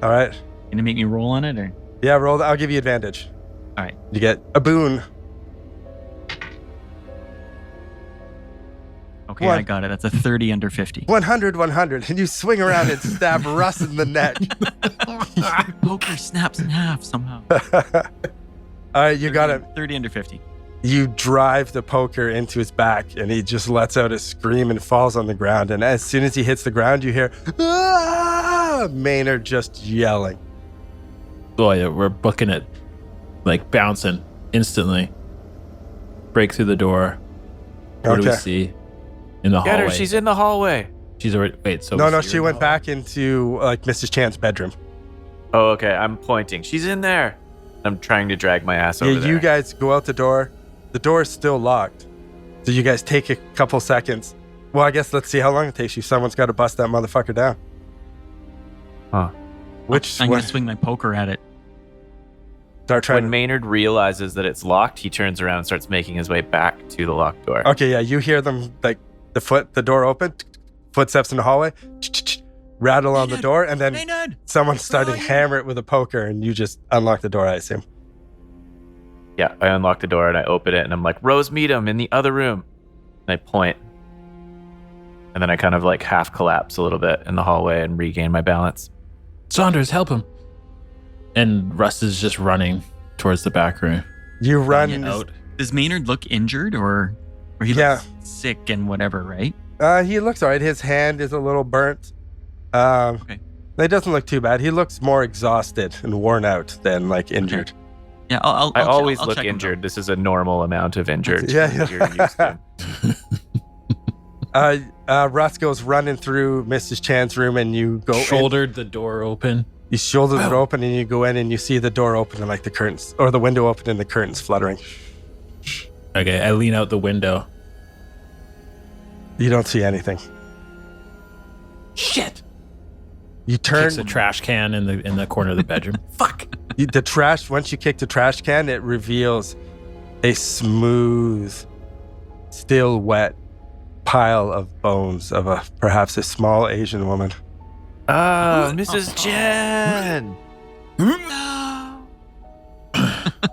All right. Gonna make me roll on it, or? Yeah, roll. I'll give you advantage. All right. You get a boon. Okay, One. I got it. That's a 30 under 50. 100, 100. And you swing around and stab Russ in the neck. Poker snaps in half somehow. All right, you got it. 30 under 50. You drive the poker into his back, and he just lets out a scream and falls on the ground. And as soon as he hits the ground, you hear, "Ah!" Maynard just yelling. Boy, yeah, we're booking it. Like bouncing instantly. Break through the door. What do we Okay. see? In the Get hallway. her. She's in the hallway. She's already. Wait, so. No, we see she her went in the back into Mrs. Chan's bedroom. Oh, okay. I'm pointing. She's in there. I'm trying to drag my ass over Yeah, there. you guys go out the door. The door is still locked. So you guys take a couple seconds. Well, I guess let's see how long it takes you. Someone's got to bust that motherfucker down. Huh. Which I'm one? gonna swing my poker at it. Start trying When to... Maynard realizes that it's locked, he turns around and starts making his way back to the locked door. Okay, yeah, you hear them, like, the door open, footsteps in the hallway, rattle on the Maynard! door, and then Maynard! someone's starting are you? hammer it with a poker, and you just unlock the door, I assume. Yeah, I unlock the door and I open it and I'm like, Rose Meadham in the other room. And I point. And then I kind of like half collapse a little bit in the hallway and regain my balance. Saunders, help him. And Russ is just running towards the back room. You run Get Out. Does Maynard look injured, or he Yeah. looks sick and whatever, right? He looks all right. His hand is a little burnt. Okay. It doesn't look too bad. He looks more exhausted and worn out than, like, injured. Yeah, I'll I always I'll look check him injured. This is a normal amount of injured. Yeah, You're yeah. used to. Russ goes running through Mrs. Chan's room, and you go in. Shouldered the door open. You shoulder it open, and you go in, and you see the door open, and like the curtains, or the window open, and the curtains fluttering. Okay, I lean out the window. You don't see anything. Shit! You turn Kicks a trash can in the corner of the bedroom. Fuck! the trash. Once you kick the trash can, it reveals a smooth, still wet pile of bones of perhaps a small Asian woman. Oh, Mrs. Jen!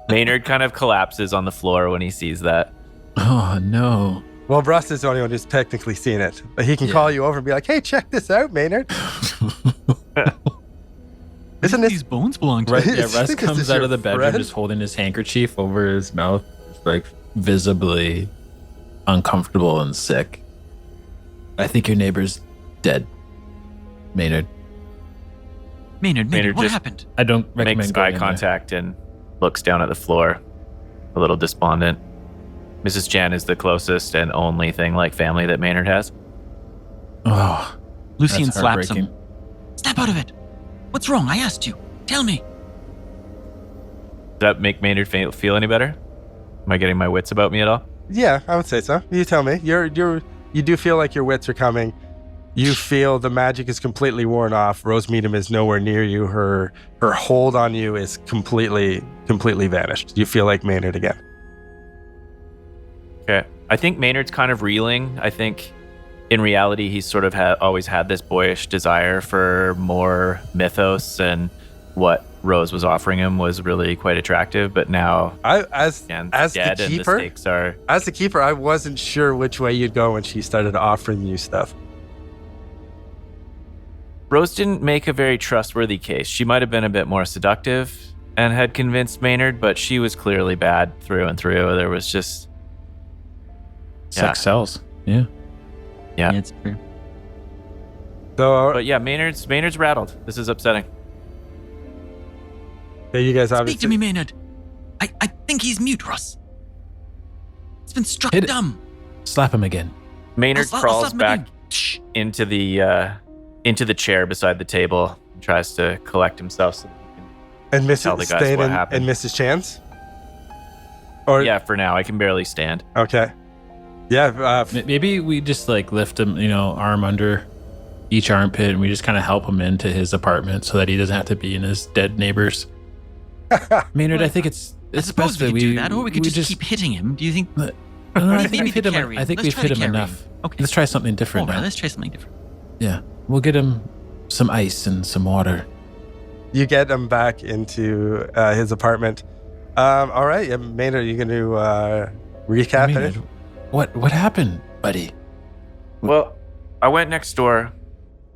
Maynard kind of collapses on the floor when he sees that. Oh no! Well, Russ is the only one who's technically seen it, but he can Yeah. call you over and be like, "Hey, check this out, Maynard." Isn't These this bones belong to right? it. Yeah, Is Russ this comes out your of the bedroom friend? just holding his handkerchief over his mouth, just like visibly uncomfortable and sick. I think your neighbor's dead, Maynard. Maynard, Maynard what just- happened? I don't recommend Makes going eye in there. contact and looks down at the floor, a little despondent. Mrs. Jan is the closest and only thing like family that Maynard has. Oh, Lucian that's slaps him. heartbreaking. Snap out of it. What's wrong? I asked you. Tell me. Does that make Maynard feel any better? Am I getting my wits about me at all? Yeah, I would say so. You tell me. You do feel like your wits are coming. You feel the magic is completely worn off. Rose Meadham is nowhere near you. Her hold on you is completely vanished. You feel like Maynard again. Okay. I think Maynard's kind of reeling. I think in reality, he's sort of always had this boyish desire for more mythos, and what Rose was offering him was really quite attractive. But now As Jan's the dead and the keeper, stakes are... as the keeper, I wasn't sure which way you'd go when she started offering you stuff. Rose didn't make a very trustworthy case. She might have been a bit more seductive and had convinced Maynard, but she was clearly bad through and through. There was just... Sex sells. Yeah. Yeah. It's true. So But yeah, Maynard's rattled. This is upsetting. yeah, you guys Speak obviously to me, Maynard. I think he's mute, Russ. It's been struck Hit it. dumb. Slap him again. Maynard I'll crawls slap him back again. Shh. into the chair beside the table and tries to collect himself so that he and tell the Mrs. guys Stain what and happened. Mrs. Chance. Or can... Yeah, for now. I can barely stand. okay, yeah. Maybe we just like lift him, arm under each armpit, and we just kind of help him into his apartment so that he doesn't have to be in his dead neighbors. Maynard, I think it's It's suppose best we that could do that, or we could just keep hitting him. Do you think? I think Maybe we've hit the him. carry. I think Let's we've try hit the him carry. enough. Okay. Let's try something All different right, now. let's try something different. Yeah, we'll get him some ice and some water. You get him back into his apartment. All right, yeah, Maynard, you going to recap Maynard, it? What happened, buddy? Well, I went next door.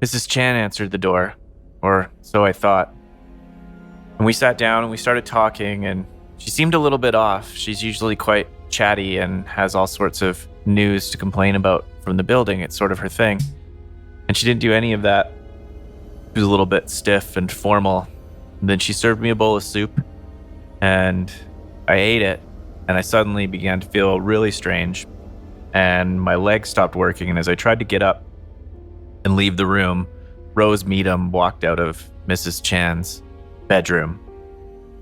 Mrs. Chan answered the door, or so I thought. And we sat down and we started talking, and she seemed a little bit off. She's usually quite chatty and has all sorts of news to complain about from the building. It's sort of her thing. And she didn't do any of that. She was a little bit stiff and formal. And then she served me a bowl of soup, and I ate it, and I suddenly began to feel really strange. And my legs stopped working, and as I tried to get up and leave the room, Rose Meadham walked out of Mrs. Chan's bedroom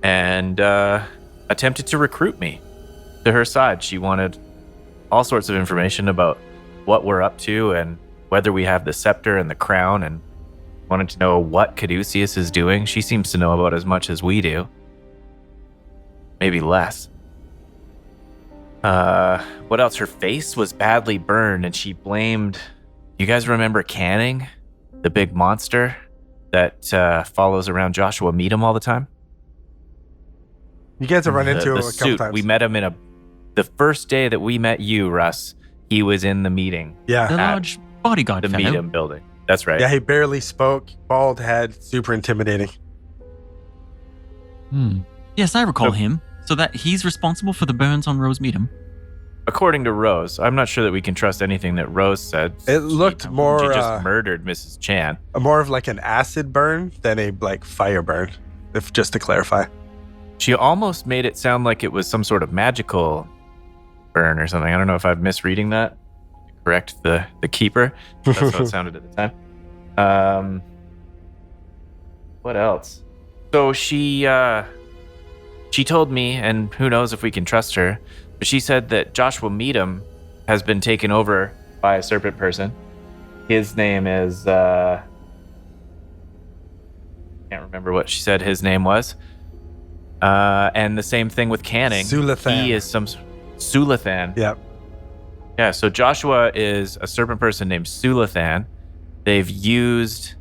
and attempted to recruit me to her side. She wanted all sorts of information about what we're up to and whether we have the scepter and the crown, and wanted to know what Caduceus is doing. She seems to know about as much as we do. Maybe less. What else? Her face was badly burned, and she blamed... You guys remember Canning? The big monster that follows around Joshua Meadham all the time? You guys have run into him a couple suit. times. We met him the first day that we met you, Russ. He was in the meeting. Yeah. The large bodyguard The fellow. Meadham building. That's right. Yeah, he barely spoke, bald head, super intimidating. Yes, I recall So- him. So that he's responsible for the burns on Rose Meadham. According to Rose, I'm not sure that we can trust anything that Rose said. It looked more She just murdered Mrs. Chan. more of like an acid burn than a like fire burn, if just to clarify. She almost made it sound like it was some sort of magical burn or something. I don't know if I'm misreading that. Correct the keeper. That's how it sounded at the time. What else? So she told me, and who knows if we can trust her, but she said that Joshua Meadham has been taken over by a serpent person. His name is can't remember what she said his name was. And the same thing with Canning. Sulathan. He is some Sulathan. Yep. Yeah, so Joshua is a serpent person named Sulathan. They've used,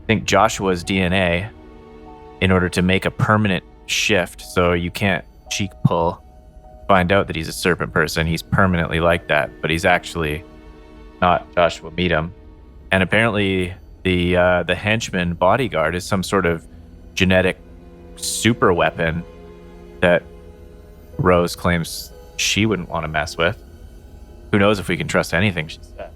I think, Joshua's DNA in order to make a permanent shift, so you can't cheek pull, find out that he's a serpent person. He's permanently like that, but he's actually not Joshua Meadham. And apparently the henchman bodyguard is some sort of genetic super weapon that Rose claims she wouldn't want to mess with. Who knows if we can trust anything she said.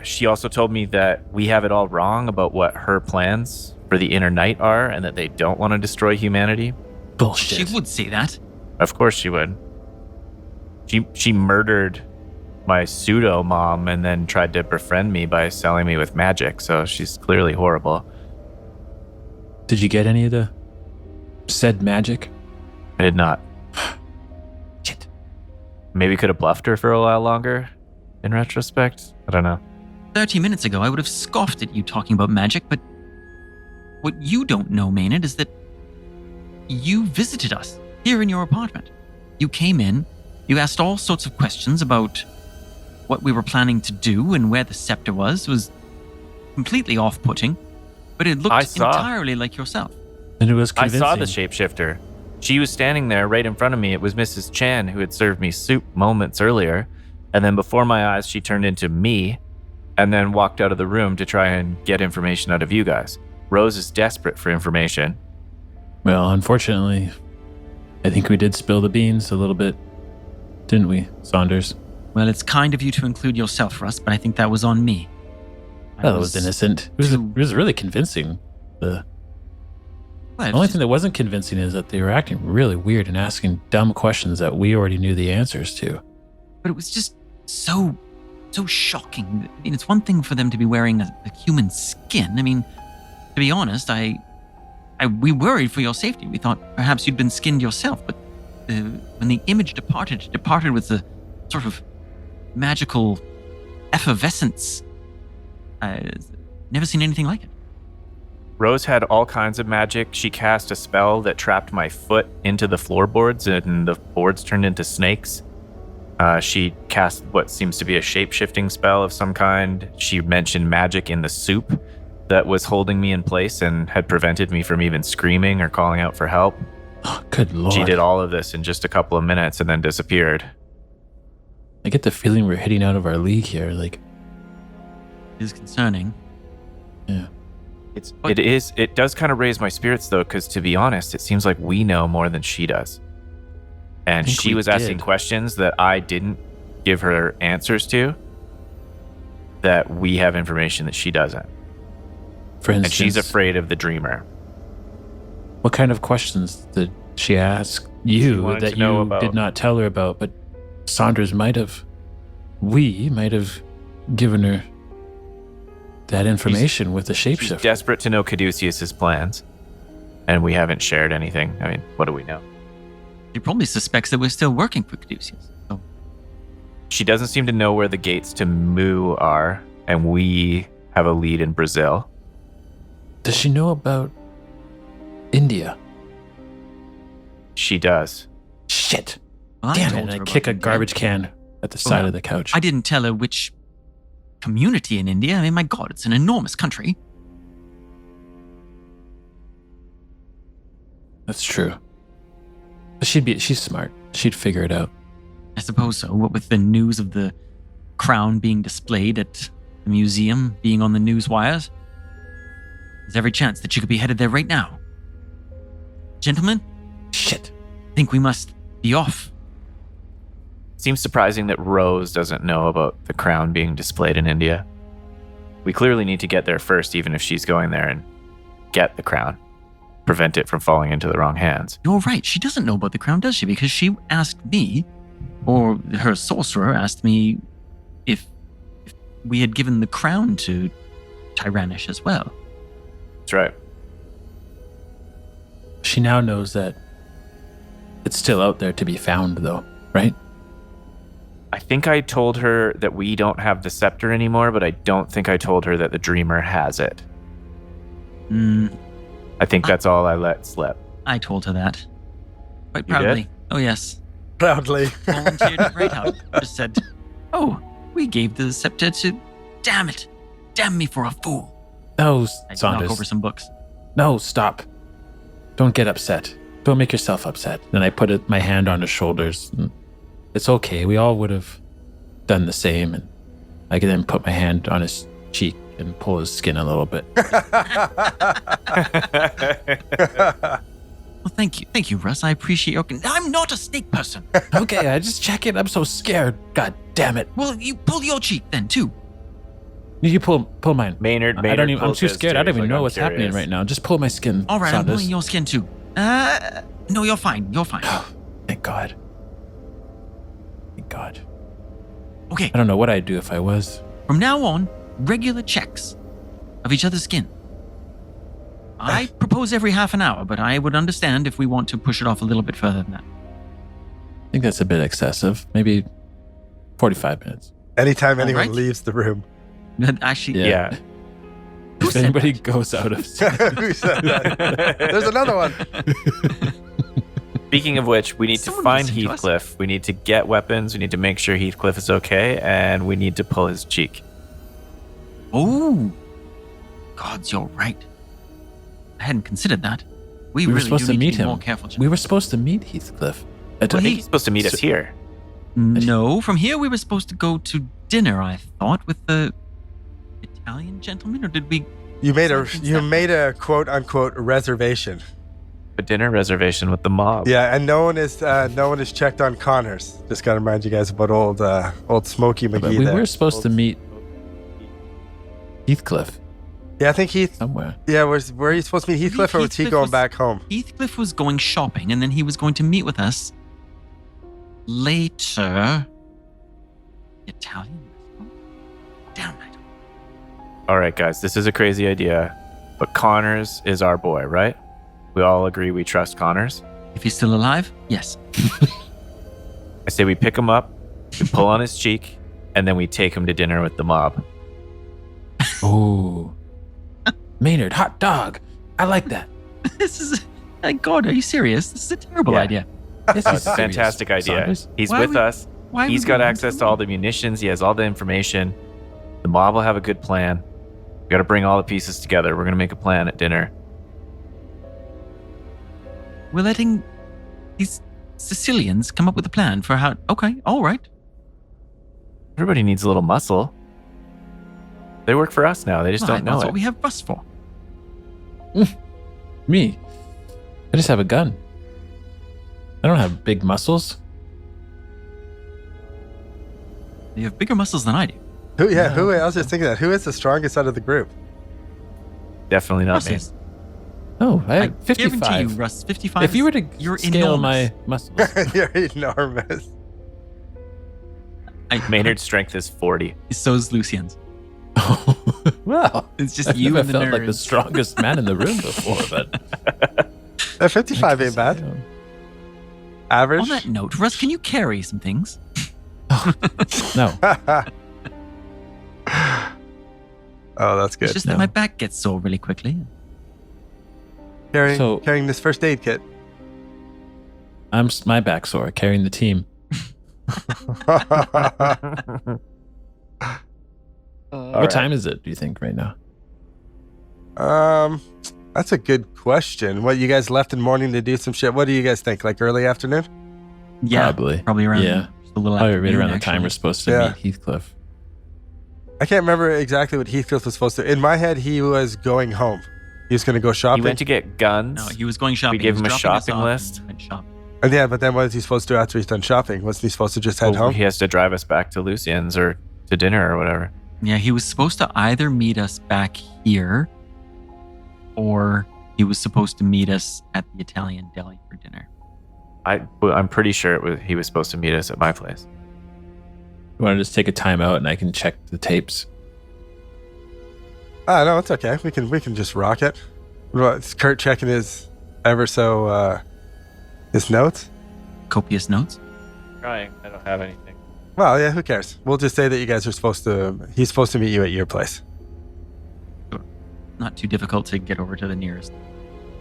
She also told me that we have it all wrong about what her plans for the Inner Night are, and that they don't want to destroy humanity. Bullshit. She would say that. Of course she would. She murdered my pseudo mom and then tried to befriend me by selling me with magic, so she's clearly horrible. Did you get any of the said magic? I did not. Shit. Maybe could have bluffed her for a while longer in retrospect. I don't know. 30 minutes ago, I would have scoffed at you talking about magic, but what you don't know, Maynard, is that you visited us here in your apartment. You came in, you asked all sorts of questions about what we were planning to do and where the scepter was. It was completely off-putting, but it looked entirely like yourself. And it was convincing. I saw the shapeshifter. She was standing there right in front of me. It was Mrs. Chan who had served me soup moments earlier. And then before my eyes, she turned into me and then walked out of the room to try and get information out of you guys. Rose is desperate for information. Well, unfortunately, I think we did spill the beans a little bit, didn't we, Saunders? Well, it's kind of you to include yourself, Russ, but I think that was on me. Well, it was innocent. It was really convincing. The only thing that wasn't convincing is that they were acting really weird and asking dumb questions that we already knew the answers to. But it was just so shocking. I mean, it's one thing for them to be wearing a human skin. I mean, to be honest, we worried for your safety. We thought perhaps you'd been skinned yourself, but when the image departed, it departed with a sort of magical effervescence. Never seen anything like it. Rose had all kinds of magic. She cast a spell that trapped my foot into the floorboards, and the boards turned into snakes. She cast what seems to be a shape-shifting spell of some kind. She mentioned magic in the soup that was holding me in place and had prevented me from even screaming or calling out for help. Oh, good lord. She did all of this in just a couple of minutes and then disappeared. I get the feeling we're hitting out of our league here. Like, It is concerning. yeah. It does kind of raise my spirits, though, because to be honest, it seems like we know more than she does. And think she we was asking did. questions that I didn't give her answers to, that we have information that she doesn't. For And instance, she's afraid of the dreamer. what kind of questions did she ask She you wanted that to know you about- did not tell her about, but Saunders we might have given her that information with the She's shapeshifter? desperate to know Caduceus's plans, and we haven't shared anything. I mean, what do we know? She probably suspects that we're still working for Caduceus. So She doesn't seem to know where the gates to Mu are, and we have a lead in Brazil. Does she know about India? She does. Shit. well, Damn told it. her I about kick a India. garbage can at the side no. of the couch. I didn't tell her which community in India. I mean, my God, it's an enormous country. That's true. But she's smart. She'd figure it out. I suppose so. What with the news of the crown being displayed at the museum being on the news wires, there's every chance that she could be headed there right now. Gentlemen, Shit. I think we must be off. Seems surprising that Rose doesn't know about the crown being displayed in India. We clearly need to get there first, even if she's going there and get the crown. Prevent it from falling into the wrong hands. You're right. She doesn't know about the crown, does she? Because she asked me, or her sorcerer asked me, if we had given the crown to Tyrannish as well. That's right. She now knows that it's still out there to be found, though, right? I think I told her that we don't have the scepter anymore, but I don't think I told her that the dreamer has it. I think that's all I let slip. I told her that. Quite You did? proudly. Oh, yes. Proudly. Volunteered right out. Just said, oh, we gave the scepter to... Damn it. Damn me for a fool. No, I knock Saunders. over some books. No, stop. Don't get upset. Don't make yourself upset. Then I put my hand on his shoulders. It's okay. We all would have done the same. And I could then put my hand on his cheek and pull his skin a little bit. Well, thank you. Thank you, Russ. I appreciate your... I'm not a snake person. Okay, I just check it. I'm so scared. God damn it. Well, you pull your cheek then, too. You pull mine. Maynard I don't even, I'm pulls too his scared. I too. don't He's even like, know I'm what's happening curious. right now. Just pull my skin. All right, Saunders. I'm pulling your skin, too. No, you're fine. You're fine. Thank God. Thank God. Okay, I don't know what I'd do if I was. from now on, regular checks of each other's skin. I propose every half an hour, but I would understand if we want to push it off a little bit further than that. I think that's a bit excessive. Maybe 45 minutes. Anytime anyone right. leaves the room. Actually, Yeah. Who If said anybody that? goes out of Who said that? There's another one. Speaking of which, we need Someone to find listen to us. Heathcliff. We need to get weapons. We need to make sure Heathcliff is okay, and we need to pull his cheek. Oh, gods, you're right. I hadn't considered that. We We were really supposed do to need meet to be him. more careful. We were supposed to meet Heathcliff. I think he's supposed to meet us here. No, from here we were supposed to go to dinner, I thought, with the Italian gentleman, or did we? You made Something's a quote unquote reservation. A dinner reservation with the mob. Yeah, and no one is checked on Connors. Just gotta remind you guys about old Smokey But McGee we there. were supposed to meet Heathcliff Yeah, I think Heath. somewhere. Yeah, were you supposed to meet Heathcliff, or was he Heathcliff going was- back home? Heathcliff was going shopping, and then he was going to meet with us later. Italian restaurant? Damn it. All right, guys, this is a crazy idea, but Connors is our boy, right? We all agree we trust Connors. If he's still alive, yes. I say we pick him up, we pull on his cheek, and then we take him to dinner with the mob. Oh, Maynard, hot dog. I like that. This is, God, are you serious? This is a terrible Yeah. idea. This Oh, is it's a serious, fantastic idea. Saunders. He's Why with would- us. Why He's would got we access want to all the munitions. He has all the information. The mob will have a good plan. We got to bring all the pieces together. We're going to make a plan at dinner. We're letting these Sicilians come up with a plan for how. Okay, all right. Everybody needs a little muscle. They work for us now. They just Right, don't know that's it. what we have Russ for. Me. I just have a gun. I don't have big muscles. You have bigger muscles than I do. Who? I was just thinking that. Who is the strongest out of the group? Definitely not Russ me. is. Oh, I I have 55. guarantee you, Russ, 55. If you were to you're scale enormous. my muscles. You're enormous. Maynard's strength is 40. So's Lucian's. Well, It's just I've you never and the felt nerds. like the strongest man in the room before, but 55 ain't bad. Yeah. Average. On that note, Russ, can you carry some things? No, Oh, that's good. It's just that No. my back gets sore really quickly. Carrying this first aid kit. my back sore carrying the team. What time is it, do you think, right now? That's a good question. What, you guys left in morning to do some shit? What do you guys think? Like early afternoon? Yeah, Probably around. Yeah. Just a little Probably right afternoon, around the time actually. we're supposed to Yeah. meet Heathcliff. I can't remember exactly what Heathcliff was supposed to. In my head, he was going home. He was going to go He shopping. went to get guns. No, he was going shopping. gave He was him a dropping us shopping off list. and went shopping. And yeah, but then what is he supposed to do after he's done shopping? Wasn't he supposed to just head Well, home? He has to drive us back to Lucian's or to dinner or whatever. Yeah, he was supposed to either meet us back here, or he was supposed to meet us at the Italian deli for dinner. I'm pretty sure he was supposed to meet us at my place. You want to just take a time out and I can check the tapes? No, it's okay. We can just rock it. Is Kurt checking his his notes? Copious notes. Trying. I don't have anything. Well, yeah, who cares? We'll just say that you guys are he's supposed to meet you at your place. Not too difficult to get over to the nearest.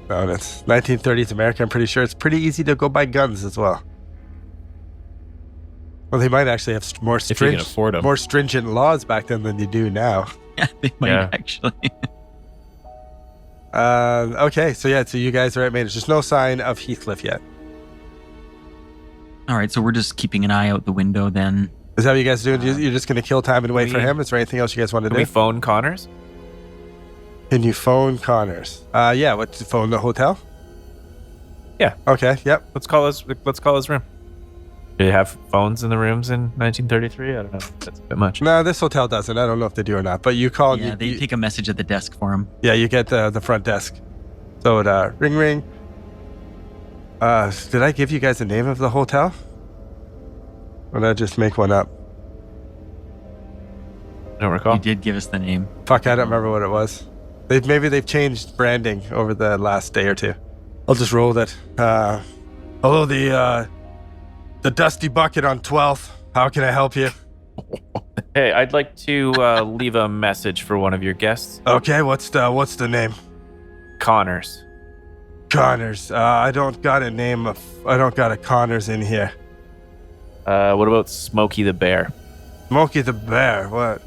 No, and it's 1930s America. I'm pretty sure it's pretty easy to go buy guns as well. Well, they might actually have more If you can afford them. more stringent laws back then than you do now. Yeah, they might Yeah. actually. Okay, so you guys are at Maynard's. There's no sign of Heathcliff yet. All right, so we're just keeping an eye out the window then. Is that what you guys doing? You're just going to kill time and wait for we- him? Is there anything else you guys want to Can do? we phone Connors? Can you phone Connors? Yeah. What? Phone the hotel? Yeah. Okay. Yep. Let's call his room. Do they have phones in the rooms in 1933? I don't know. That's a bit much. No, this hotel doesn't. I don't know if they do or not. But you call. Yeah, they you, take a message at the desk for him. Yeah, you get the front desk. So it ring ring. Did I give you guys the name of the hotel? Or did I just make one up? I don't recall. You did give us the name. Fuck, I don't remember what it was. Maybe they've changed branding over the last day or two. I'll just roll that. Hello, the Dusty Bucket on 12th. How can I help you? Hey, I'd like to leave a message for one of your guests, Okay, what's the name? Connors. Connors. I don't got a name of. I don't got a Connors in here. What about Smokey the Bear? Smokey the Bear. What?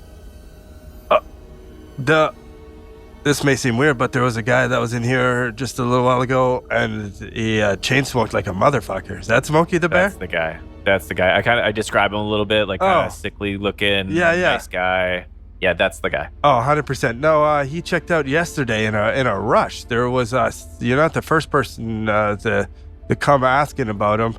This may seem weird, but there was a guy that was in here just a little while ago, and he chain smoked like a motherfucker. Is that Smokey the Bear? That's the guy. That's the guy. I describe him a little bit, like kind Oh. of sickly looking. Yeah, yeah. Nice guy. Yeah, that's the guy. Oh, 100%. No, he checked out yesterday in a rush. There was you're not the first person to come asking about him.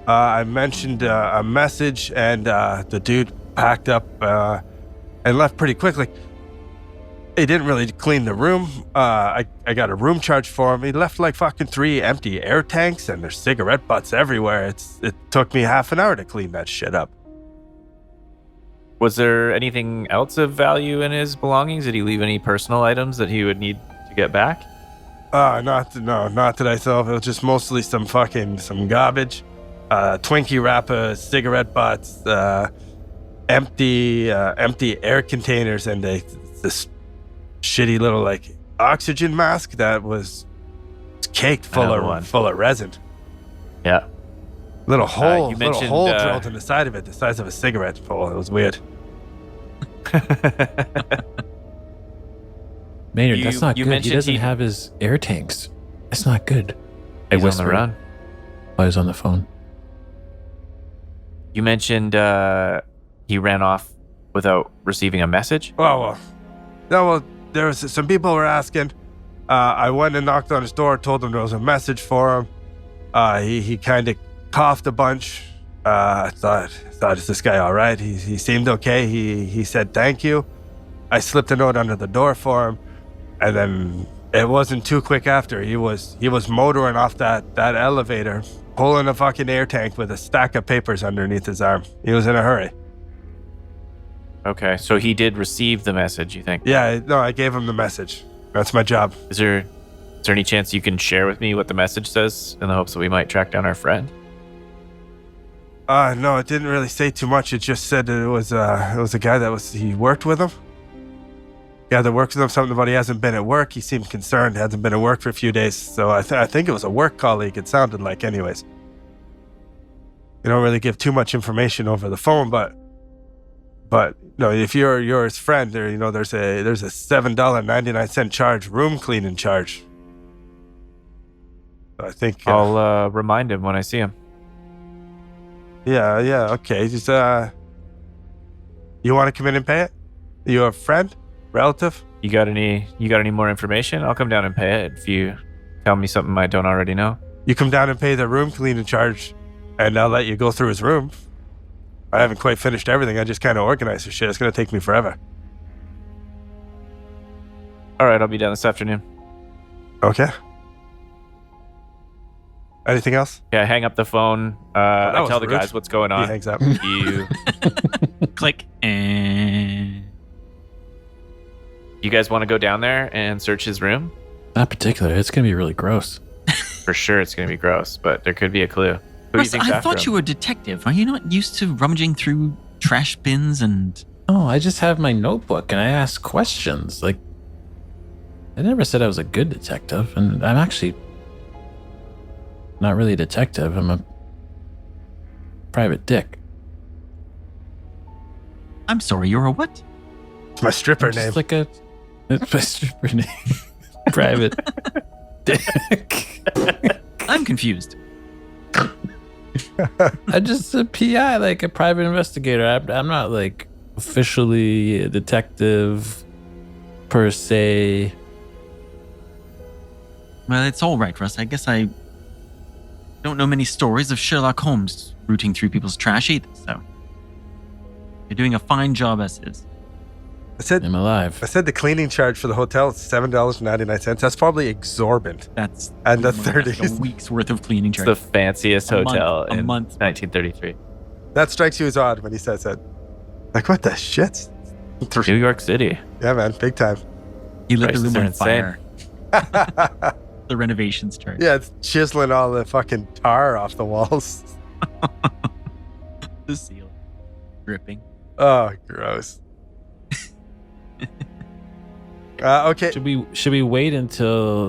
I mentioned a message, and the dude packed up and left pretty quickly. He didn't really clean the room. I got a room charge for him. He left like fucking 3 empty air tanks, and there's cigarette butts everywhere. It took me half an hour to clean that shit up. Was there anything else of value in his belongings? Did he leave any personal items that he would need to get back? Not that I saw. It was just mostly some garbage. Twinkie wrapper, cigarette butts, empty air containers, and this shitty little like oxygen mask that was caked Another one. full of resin. Yeah. Little hole, you little mentioned, hole drilled in the side of it, the size of a cigarette bowl. It was weird. Maynard, that's not you good. He mentioned doesn't he- have his air tanks. That's not good. I He's on the whispered run. while I was on the phone. You mentioned he ran off without receiving a message. Well, there was some people were asking. I went and knocked on his door, told him there was a message for him. He kind of coughed a bunch. I thought, is this guy all right? He seemed okay. He said thank you. I slipped a note under the door for him, and then it wasn't too quick after. He was motoring off that elevator, pulling a fucking air tank with a stack of papers underneath his arm. He was in a hurry. Okay, so he did receive the message, you think? Yeah, no, I gave him the message. That's my job. Is there any chance you can share with me what the message says in the hopes that we might track down our friend? No, it didn't really say too much. It just said that it was a guy he worked with him. Guy that works with him, something about he hasn't been at work. He seemed concerned, hasn't been at work for a few days. So I think it was a work colleague, it sounded like anyways. You don't really give too much information over the phone, but no, if you're his friend, there's a $7.99 charge, room cleaning charge. So I think I'll remind him when I see him. yeah, okay. Just you want to come in and pay it? You a friend? Relative? You got any more information? I'll come down and pay it if you tell me something I don't already know. You come down and pay the room cleaning charge, and I'll let you go through his room. I haven't quite finished everything. I just kind of organized his shit. It's going to take me forever. All right, I'll be down this afternoon. Okay. Anything else? Yeah, I hang up the phone. I was tell the rude. guys what's going He on. hangs up. Click. And You guys want to go down there and search his room? Not particular. It's gonna be really gross. For sure, it's going to be gross, but there could be a clue. Who do you Russ, think's I after thought him? you were a detective. Are you not used to rummaging through trash bins and... Oh, I just have my notebook and I ask questions. Like, I never said I was a good detective, and I'm actually not really a detective. I'm a private dick. I'm sorry, you're a what? It's my stripper I'm name. just like it's my stripper name. Private dick. I'm confused. I'm just a PI, like a private investigator. I'm not like officially a detective per se. Well, it's all right, Russ. I guess I don't know many stories of Sherlock Holmes rooting through people's trash either, so... You're doing a fine job as is. I said I'm alive. the cleaning charge for the hotel is $7.99. That's probably exorbitant. That's And the more like 30s. a week's worth of cleaning It's charge. the fanciest A month- hotel a in month. 1933. That strikes you as odd when he says that. Like, what the shit? New York City. Yeah, man, big time. He lit the Prices room are on insane. fire. The renovations charge. Yeah, it's chiseling all the fucking tar off the walls. The seal. Dripping. Oh, gross. Okay. Should we wait until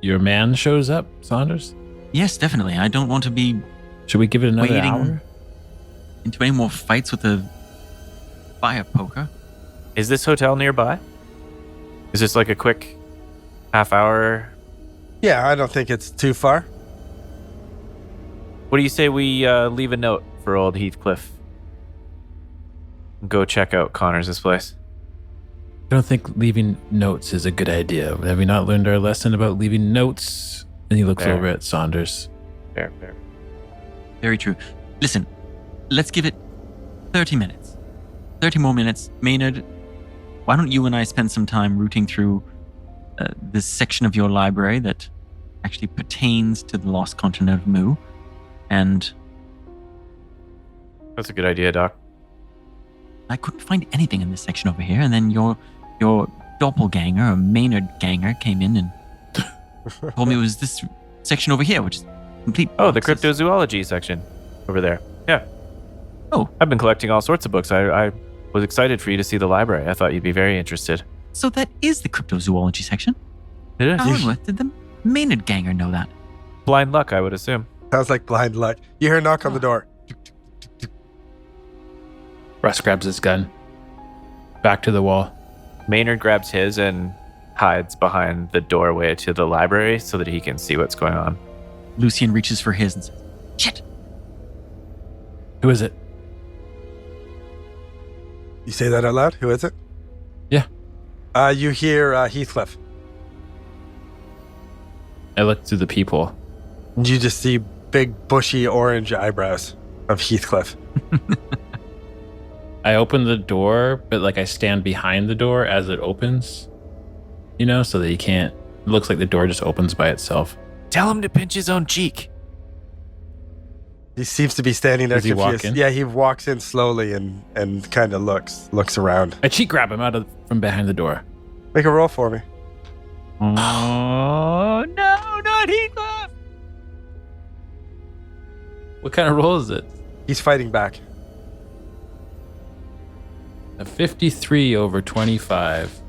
your man shows up, Saunders? Yes, definitely. I don't want to be Should we give it another Waiting. hour? into any more fights with a fire poker. Is this hotel nearby? Is this like a quick half hour? Yeah, I don't think it's too far. What do you say we leave a note for old Heathcliff? Go check out Connors' place. I don't think leaving notes is a good idea. Have we not learned our lesson about leaving notes? And he looks Fair. over at Saunders. Fair. Very true. Listen, let's give it 30 minutes. 30 more minutes. Maynard, why don't you and I spend some time rooting through this section of your library that actually pertains to the lost continent of Mu? And That's a good idea, Doc. I couldn't find anything in this section over here. And then your doppelganger, or Maynard ganger, came in and told me it was this section over here, which is complete. Oh, the boxes. cryptozoology section over there. Yeah. Oh. I've been collecting all sorts of books. I was excited for you to see the library. I thought you'd be very interested. So that is the cryptozoology section. It is. Darn with. Did the Maynard ganger know that? Blind luck, I would assume. Sounds like blind luck. You hear a knock on the door. Russ grabs his gun. Back to the wall. Maynard grabs his and hides behind the doorway to the library so that he can see what's going on. Lucian reaches for his and says, "Shit." Who is it? You say that out loud? Who is it? Yeah. You hear Heathcliff. I look through the peephole. You just see big, bushy, orange eyebrows of Heathcliff. I open the door, but like I stand behind the door as it opens, so that he can't. It looks like the door just opens by itself. Tell him to pinch his own cheek. He seems to be standing there Does he walk confused. in? Yeah, he walks in slowly and kind of looks around. I cheek grab him from behind the door. Make a roll for me. Oh, no, not Heathcliff. What kind of roll is it? He's fighting back. A 53 over 25.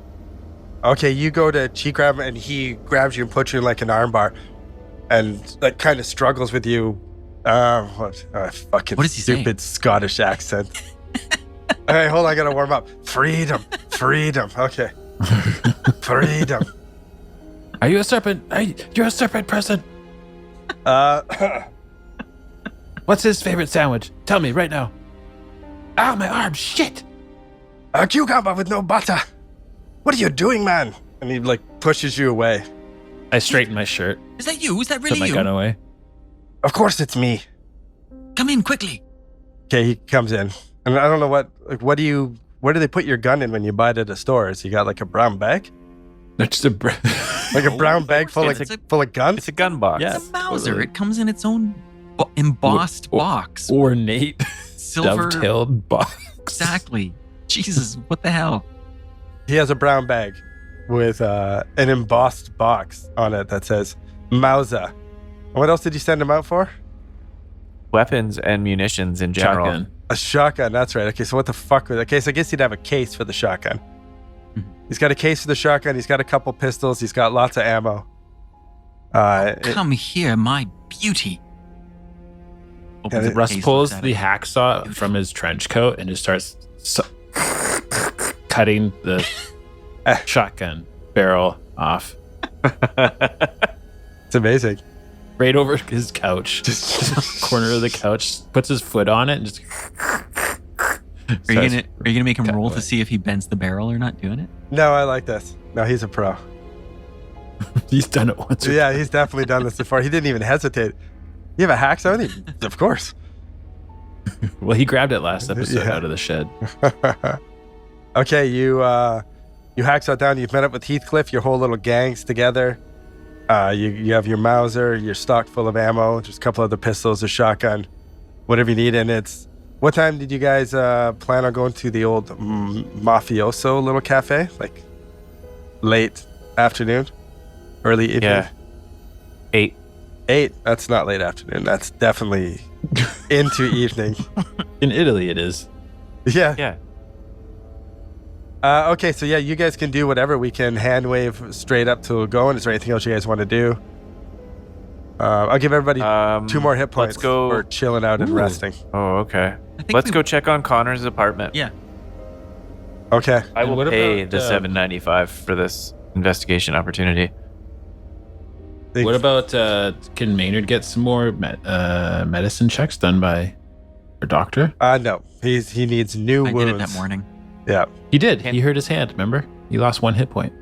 Okay, you go to cheek grab him and he grabs you and puts you in like an armbar and like kind of struggles with you. Fucking What does he say? stupid Scottish accent. Okay, hold on, I gotta warm up. Freedom. Okay. Freedom. Are you a serpent? You're a serpent person. What's his favorite sandwich? Tell me right now. Ow, my arm. Shit. A cucumber with no butter. What are you doing, man? And he like pushes you away. I straighten my shirt. Is that you? Is that Put really my you? gun away. Of course it's me. Come in quickly. Okay, he comes in. And I don't know where do they put your gun in when you buy it at a store? Is you got like a brown bag? That's the Like a brown bag full It's of guns? It's a gun box. Yeah. It's a Mauser. It comes in its own embossed box. ornate, Silver. dovetailed box. Exactly. Jesus, what the hell? He has a brown bag with an embossed box on it that says Mauser. And what else did you send him out for? Weapons and munitions in general. Shotgun. A shotgun, that's right. Okay, so what the fuck was that? Okay, so I guess he'd have a case for the shotgun. He's got a case for the shotgun. He's got a couple pistols. He's got lots of ammo. Come here, my beauty. Opens the Russ case, pulls looks at the it. hacksaw from his trench coat and just starts cutting the shotgun barrel off It's amazing. right over his couch. Just Corner of the couch, puts his foot on it and just. Are you gonna make him cut roll away. to see if he bends the barrel or not doing it? No, I like this. No, he's a pro. He's done it once. or Yeah, he's definitely done this before. He didn't even hesitate. You have a hacksaw? Of course. Well, he grabbed it last episode Yeah. out of the shed. Okay, you hacksaw down. You've met up with Heathcliff. Your whole little gang's together. You have your Mauser. You're stocked full of ammo. Just a couple other pistols, a shotgun, whatever you need. And it's what time did you guys plan on going to the old mafioso little cafe? Like late afternoon, early evening. Yeah. 8. 8. That's not late afternoon. That's definitely into evening. In Italy, it is. Yeah. Yeah. Okay, so yeah, you guys can do whatever. We can hand wave straight up to going. Is there anything else you guys want to do? I'll give everybody 2 more hit points let's go- for chilling out and Ooh. resting. Oh, okay. I think Let's we- go check on Connor's apartment. Yeah. Okay. I And will what pay about, the $7.95 for this investigation opportunity. What about can Maynard get some more medicine checks done by our doctor? No, he needs new I wounds. did it that morning. Yeah. He did. He hurt his hand. Remember? He lost 1 hit point.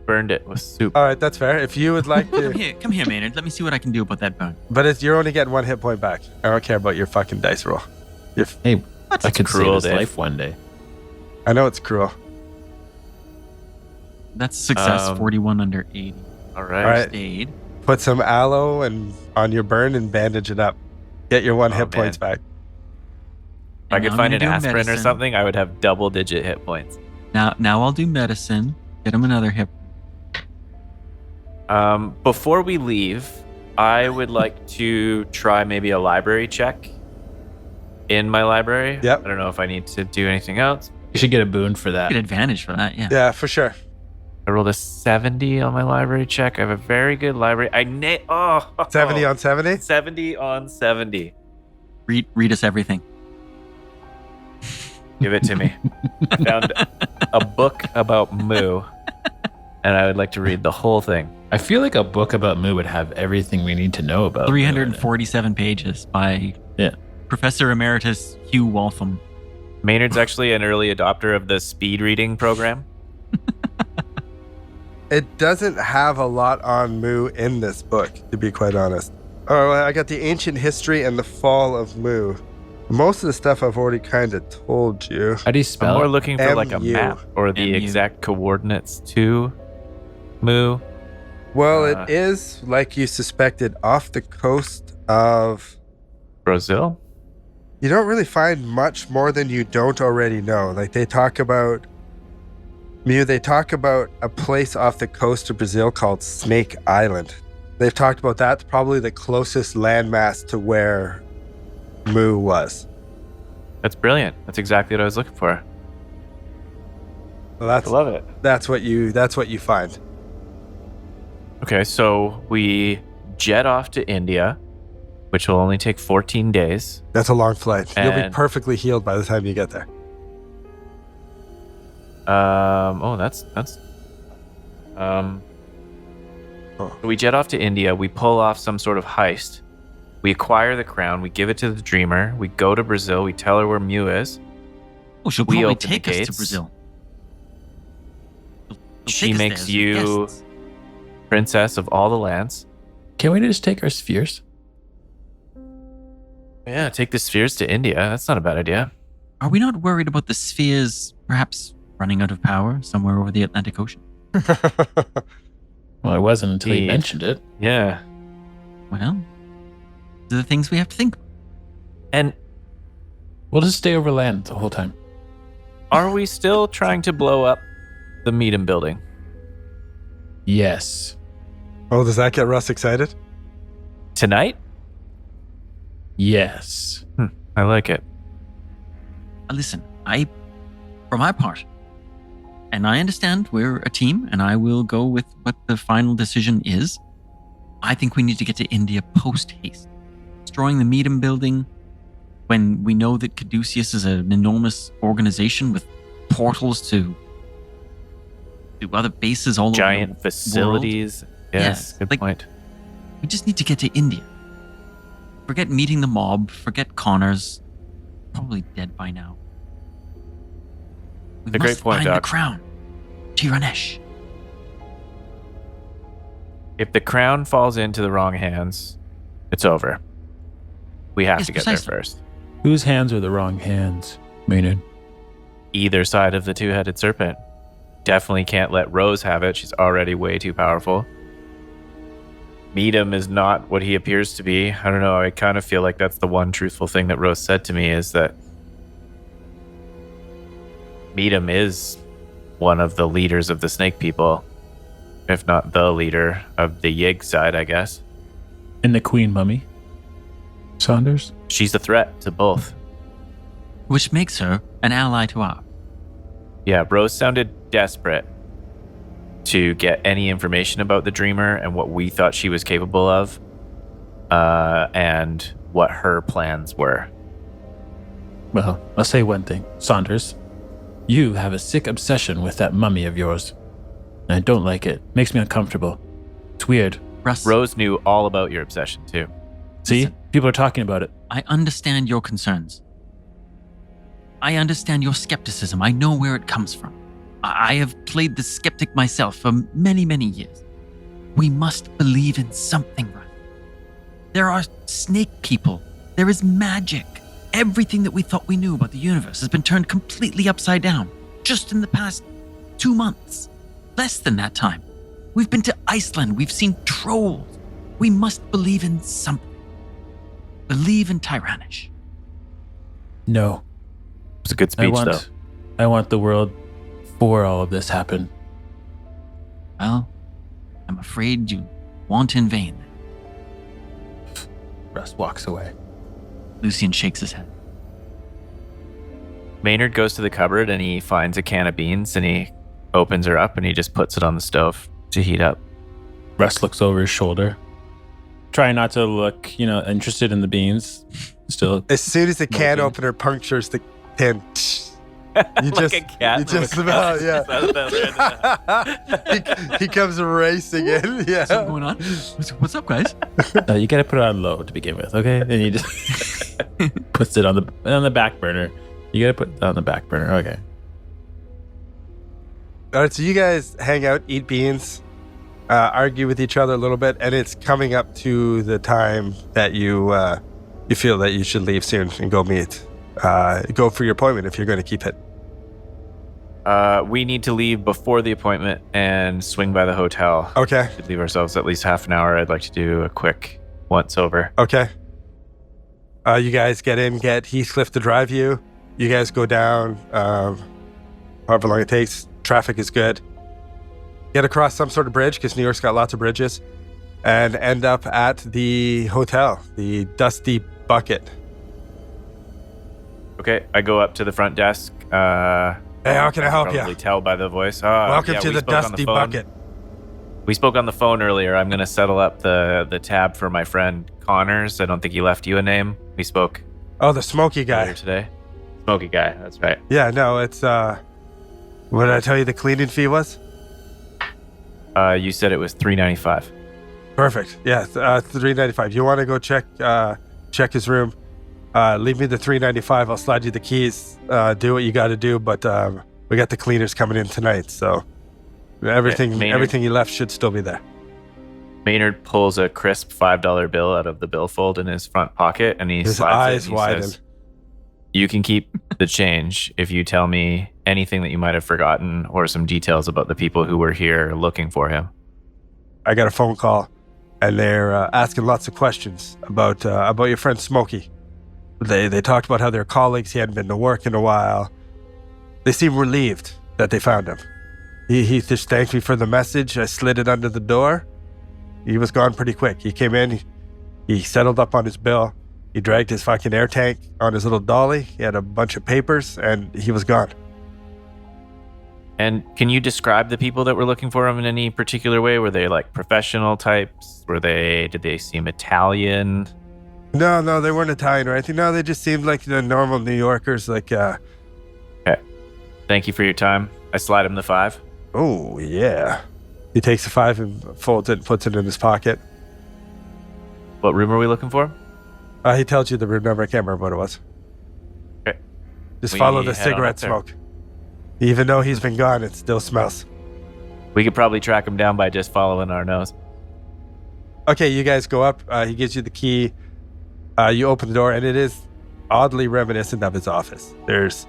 Burned it with soup. All right, that's fair. If you would like to, Come here, Maynard. Let me see what I can do about that bone. but you're only getting 1 hit point back. I don't care about your fucking dice roll. Hey, What? I could save cruel, his Dave. life one day. I know it's cruel. That's success. 41 under 80. All right. All right. Stayed. Put some aloe and on your burn and bandage it up. Get your 1 Oh, hit points back. If I And could now find I'm an gonna do aspirin or medicine. something, I would have double-digit hit points. Now I'll do medicine. Get him another hip. Before we leave, I would like to try maybe a library check in my library. Yep. I don't know if I need to do anything else. You should get a boon for that. Good advantage for that, yeah. Yeah, for sure. I rolled a 70 on my library check. I have a very good library. 70 on 70? 70 on 70. Read us everything. Give it to me. I found a book about Moo, and I would like to read the whole thing. I feel like a book about Moo would have everything we need to know about 347 pages by Professor Emeritus Hugh Waltham. Maynard's actually an early adopter of the speed reading program. It doesn't have a lot on Mu in this book, to be quite honest. Oh, I got the ancient history and the fall of Mu. Most of the stuff I've already kind of told you. How do you I'm spell more it? looking for like a MU. map or the MU. exact coordinates to Moo. Well, it is, like you suspected, off the coast of... Brazil? You don't really find much more than you don't already know. Like, they talk about... they talk about a place off the coast of Brazil called Snake Island. They've talked about that's probably the closest landmass to where Mu was. That's brilliant. That's exactly what I was looking for. Well, I love it. that's what you find. Okay, so we jet off to India, which will only take 14 days. That's a long flight. You'll be And- perfectly healed by the time you get there. We jet off to India. We pull off some sort of heist. We acquire the crown. We give it to the dreamer. We go to Brazil. We tell her where Mew is. Oh, she'll We probably open the take us to gates. Brazil. She'll She take us makes there as you guests. princess of all the lands. Can we just take our spheres? Yeah, take the spheres to India. That's not a bad idea. Are we not worried about the spheres perhaps running out of power somewhere over the Atlantic Ocean? Well, I wasn't until you Indeed. mentioned it. Yeah. Well, these are the things we have to think about. And We'll just stay over land the whole time. are we still trying to blow up the Meadham building? Yes. Oh, does that get Russ excited? Tonight? Yes. I like it. Listen, for my part, and I understand we're a team, and I will go with what the final decision is. I think we need to get to India post-haste. Destroying the Meadham building when we know that Caduceus is an enormous organization with portals to other bases all over Giant the facilities. Yes, Yeah, good like- point. world. We just need to get to India. Forget meeting the mob, forget Connors. Probably dead by now. We A great must point, find Doc. the crown. Tiranesh. If the crown falls into the wrong hands, it's over. We have Yes, to get precisely. there first. Whose hands are the wrong hands, Maynard? Either side of the two-headed serpent. Definitely can't let Rose have it. She's already way too powerful. Meadham is not what he appears to be. I don't know. I kind of feel like that's the one truthful thing that Rose said to me is that Meadham is one of the leaders of the snake people, if not the leader of the Yig side, I guess. And the Queen Mummy? Saunders? She's a threat to both. Which makes her an ally to our. Yeah, Rose sounded desperate to get any information about the Dreamer and what we thought she was capable of, and what her plans were. Well, I'll say one thing. Saunders, you have a sick obsession with that mummy of yours. And I don't like it. Makes me uncomfortable. It's weird. Russ, Rose knew all about your obsession, too. See? Listen. People are talking about it. I understand your concerns. I understand your skepticism. I know where it comes from. I have played the skeptic myself for many, many years. We must believe in something, right? There are snake people. There is magic. Everything that we thought we knew about the universe has been turned completely upside down just in the past 2 months. Less than that time. We've been to Iceland. We've seen trolls. We must believe in something. Believe in Tiranesh. No. It was a good speech, though. I want the world before all of this happened. Well, I'm afraid you want in vain. Russ walks away. Lucian shakes his head. Maynard goes to the cupboard and he finds a can of beans and he opens her up and he just puts it on the stove to heat up. Russ looks over his shoulder, trying not to look, interested in the beans. Still, As soon as the can smoking. opener punctures the tin, you Like just, a cat. you just about, yeah. he comes racing in, yeah. What's going on? What's up, guys? you gotta put it on low to begin with, okay? Then you just puts it on the back burner. You gotta put it on the back burner, okay? All right, so you guys hang out, eat beans, argue with each other a little bit, and it's coming up to the time that you feel that you should leave soon and go for your appointment if you're going to keep it. We need to leave before the appointment and swing by the hotel. Okay. Should leave ourselves at least half an hour. I'd like to do a quick once over. Okay. You guys get Heathcliff to drive you. You guys go down, however long it takes. Traffic is good. Get across some sort of bridge because New York's got lots of bridges, and end up at the hotel, the Dusty Bucket. Okay, I go up to the front desk. Hey, how can I help you? Probably tell by the voice. Welcome yeah, to we the spoke on Dusty phone. Bucket. We spoke on the phone earlier. I'm going to settle up the tab for my friend Connors. I don't think he left you a name. We spoke Oh, the smoky earlier guy. today. Smoky guy, that's right. Yeah, no, it's what did I tell you the cleaning fee was? You said it was $3.95. Perfect. Yeah, $3.95. You want to go check his room? Leave me the $3.95. I'll slide you the keys. Do what you got to do. But we got the cleaners coming in tonight, so everything you left should still be there. Maynard pulls a crisp $5 bill out of the billfold in his front pocket, and he His slides eyes it. And he widen. says, "You can keep the change if you tell me anything that you might have forgotten or some details about the people who were here looking for him." I got a phone call, and they're asking lots of questions about your friend Smokey. They talked about how they're colleagues. He hadn't been to work in a while. They seem relieved that they found him. He just thanked me for the message. I slid it under the door. He was gone pretty quick. He came in. He settled up on his bill. He dragged his fucking air tank on his little dolly. He had a bunch of papers, and he was gone. And can you describe the people that were looking for him in any particular way? Were they like professional types? Did they seem Italian? No, they weren't Italian or anything. No, they just seemed like the normal New Yorkers. Okay. Thank you for your time. I slide him the $5. Oh, yeah. He takes the $5 and folds it and puts it in his pocket. What room are we looking for? He tells you the room number. I can't remember what it was. Okay. Just We follow the head on cigarette up there. smoke. Even though he's been gone, it still smells. We could probably track him down by just following our nose. Okay, you guys go up. He gives you the key. You open the door, and it is oddly reminiscent of his office. There's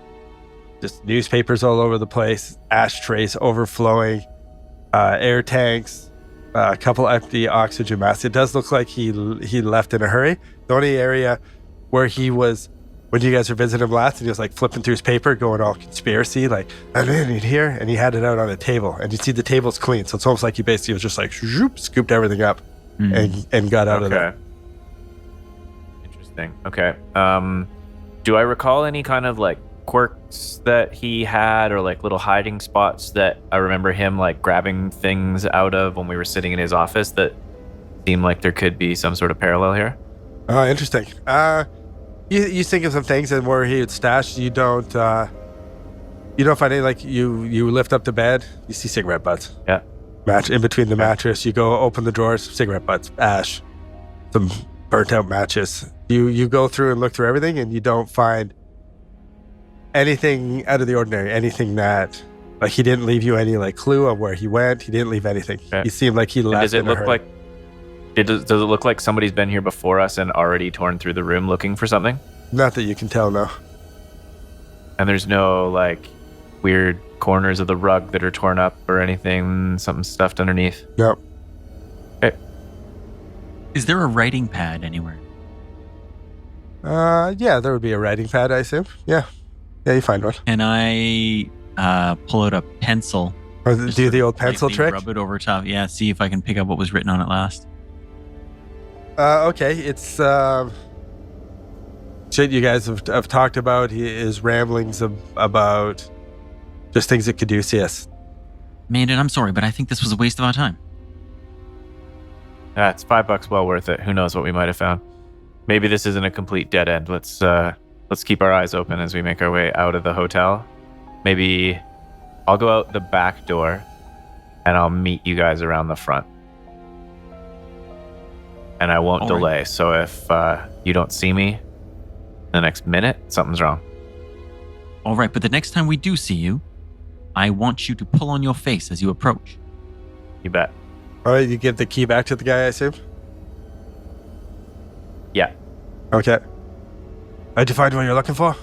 just newspapers all over the place, ashtrays overflowing, air tanks, a couple empty oxygen masks. It does look like he left in a hurry. The only area where he was, when you guys were visiting him last, and he was like flipping through his paper, going all conspiracy, like, I'm in here, and he had it out on a table, and you see the table's clean, so it's almost like he basically was just like, zoop, scooped everything up and got out of there. Interesting. Okay. Do I recall any kind of like quirks that he had or like little hiding spots that I remember him like grabbing things out of when we were sitting in his office that seemed like there could be some sort of parallel here? Oh, interesting. You think of some things and where he would stash. You don't find any, like you lift up the bed, you see cigarette butts. Yeah. Match in between the mattress. You go open the drawers, cigarette butts, ash, some burnt out matches. You go through and look through everything, and you don't find anything out of the ordinary. Anything that, like, he didn't leave you any like clue of where he went. He didn't leave anything. Okay. He seemed like he left. Does it in a look hurry. like? Does it look like somebody's been here before us and already torn through the room looking for something? Not that you can tell, no. And there's no like weird corners of the rug that are torn up or anything, something stuffed underneath. No. Okay. Is there a writing pad anywhere? Yeah, there would be a writing pad, I assume. Yeah, you find one. Can I pull out a pencil? Or Just do the sort old of pencil lightly trick. Rub it over top. Yeah, see if I can pick up what was written on it last. Okay, it's shit you guys have talked about, his ramblings about just things at Caduceus. Maynard, I'm sorry, but I think this was a waste of our time. It's $5 well worth it. Who knows what we might have found? Maybe this isn't a complete dead end. Let's keep our eyes open as we make our way out of the hotel. Maybe I'll go out the back door and I'll meet you guys around the front. And I won't delay. Right. So if you don't see me in the next minute, something's wrong. All right, but the next time we do see you, I want you to pull on your face as you approach. You bet. All right, you give the key back to the guy, I assume? Yeah. Okay. Did you find what you're looking for?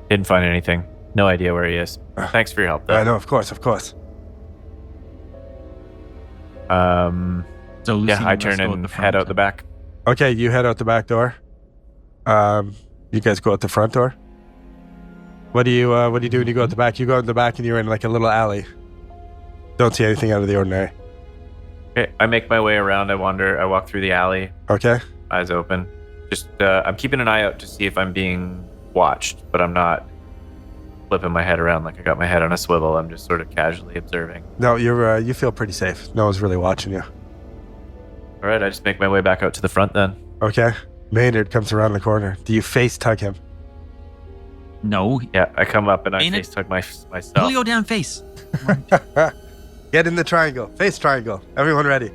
Didn't find anything. No idea where he is. Thanks for your help, though. I know, of course. So Lucy, I turn and head out the back. Okay, you head out the back door. You guys go out the front door. What do you do when you go out the back? You go out the back and you're in like a little alley. Don't see anything out of the ordinary. Okay, I make my way around. I wander. I walk through the alley. Okay. Eyes open. Just I'm keeping an eye out to see if I'm being watched, but I'm not flipping my head around like I got my head on a swivel. I'm just sort of casually observing. No, you feel pretty safe. No one's really watching you. All right, I just make my way back out to the front then. Okay. Maynard comes around the corner. Do you face tug him? No. Yeah, I come up and I Maynard, face tug myself. Pull your damn face. Get in the triangle. Face triangle. Everyone ready?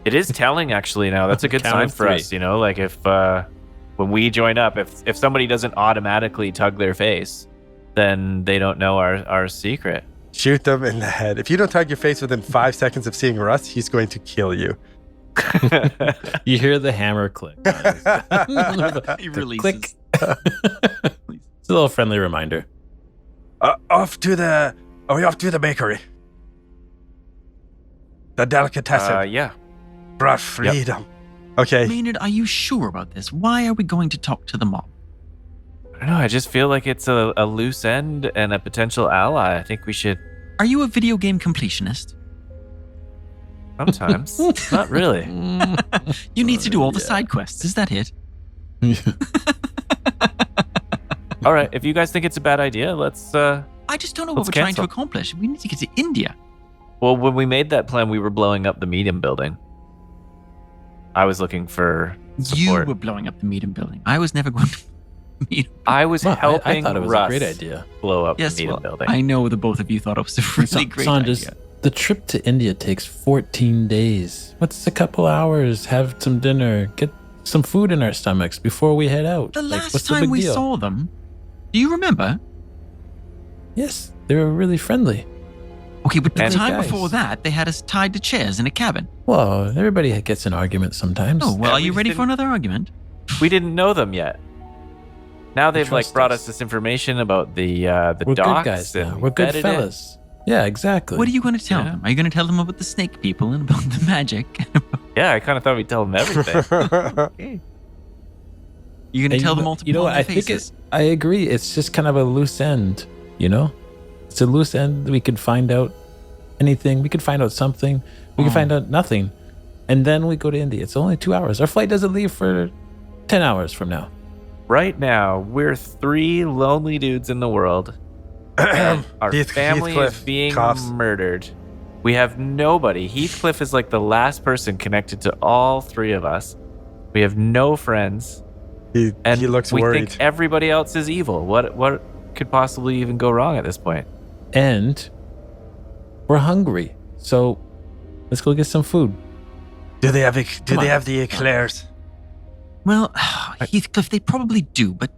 It is telling actually now. That's a good sign for us, you know, like if when we join up, if somebody doesn't automatically tug their face, then they don't know our secret. Shoot them in the head. If you don't tug your face within 5 seconds of seeing Russ, he's going to kill you. You hear the hammer click. He releases. Click. It's a little friendly reminder. Are we off to the bakery? The delicatessen. Yeah. Brought freedom. Yep. Okay. Maynard, are you sure about this? Why are we going to talk to the mob? I don't know. I just feel like it's a loose end and a potential ally. I think we should. Are you a video game completionist? Sometimes. Not really. You need to do all the side quests. Is that it? All right. If you guys think it's a bad idea, let's. I just don't know what we're trying to accomplish. We need to get to India. Well, when we made that plan, we were blowing up the Meadham building. I was looking for support. You were blowing up the Meadham building. I was never going to Meadham. I was helping I thought it was Russ a great idea. blow up the Meadham building. I know the both of you thought it was a really great idea. The trip to India takes 14 days. What's a couple hours? Have some dinner, get some food in our stomachs before we head out. The last time we saw them, do you remember? Yes, they were really friendly. Okay, but the time before that, they had us tied to chairs in a cabin. Well, everybody gets in arguments sometimes. Oh, well, are you ready for another argument? We didn't know them yet. Now they've brought us this information about the We're docks. good guys now. We're good fellas. Yeah, exactly. What are you going to tell them? Are you going to tell them about the snake people and about the magic? Yeah, I kind of thought we'd tell them everything. Okay. You're going to tell them all to you know what? I think I agree. It's just kind of a loose end, you know? It's a loose end. We could find out anything. We could find out something. We could find out nothing. And then we go to India. It's only 2 hours. Our flight doesn't leave for 10 hours from now. Right now, we're 3 lonely dudes in the world. Our family is being murdered. We have nobody. Heathcliff is like the last person connected to all 3 of us. We have no friends. He looks worried. We think everybody else is evil. What could possibly even go wrong at this point? And we're hungry. So let's go get some food. Do they have the eclairs? Well, Heathcliff, they probably do, but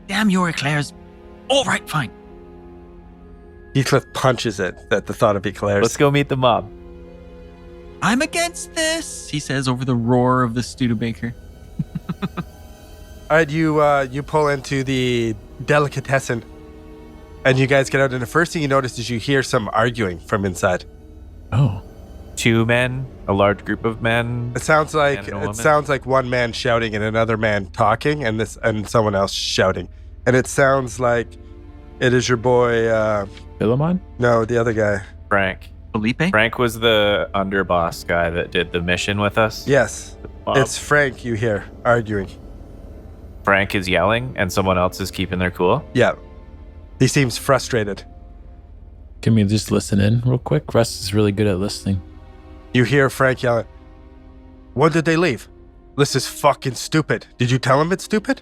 damn your eclairs. All right, fine. Heathcliff punches it at the thought of eclairs. Let's go meet the mob. I'm against this, he says over the roar of the Studebaker. All right, you pull into the delicatessen, and you guys get out, and the first thing you notice is you hear some arguing from inside. Oh. 2 men, a large group of men. It sounds like one man shouting and another man talking, and someone else shouting, and it sounds like it is your boy. Philemon? No, the other guy. Frank. Felipe? Frank was the underboss guy that did the mission with us. Yes. It's Frank you hear arguing. Frank is yelling and someone else is keeping their cool. Yeah. He seems frustrated. Can we just listen in real quick? Russ is really good at listening. You hear Frank yelling, "When did they leave? This is fucking stupid. Did you tell him it's stupid?"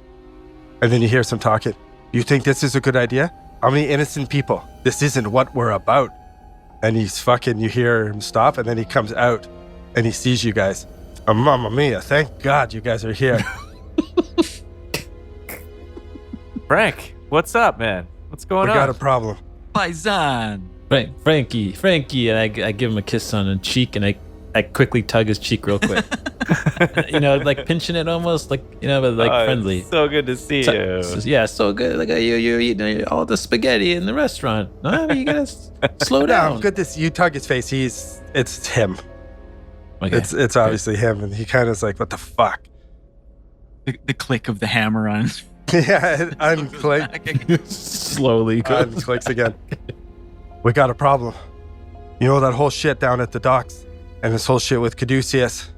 And then you hear some talking. "You think this is a good idea? How many innocent people? This isn't what we're about." And you hear him stop, and then he comes out and he sees you guys. Oh, Mamma Mia, thank God you guys are here. Frank, what's up, man? What's going We on? got a problem. Paisan. Frankie, and I give him a kiss on the cheek, and I quickly tug his cheek real quick. Like pinching it almost, like, but like friendly. It's so good to see you. So good. Like you're eating all the spaghetti in the restaurant. No, you gotta slow down. Yeah, good to see you. Tug his face. It's him. Okay. It's obviously him, and he kind of is like, "What the fuck?" The click of the hammer on. Yeah, it unclick. Slowly Unclicks again. We got a problem. You know that whole shit down at the docks, and this whole shit with Caduceus.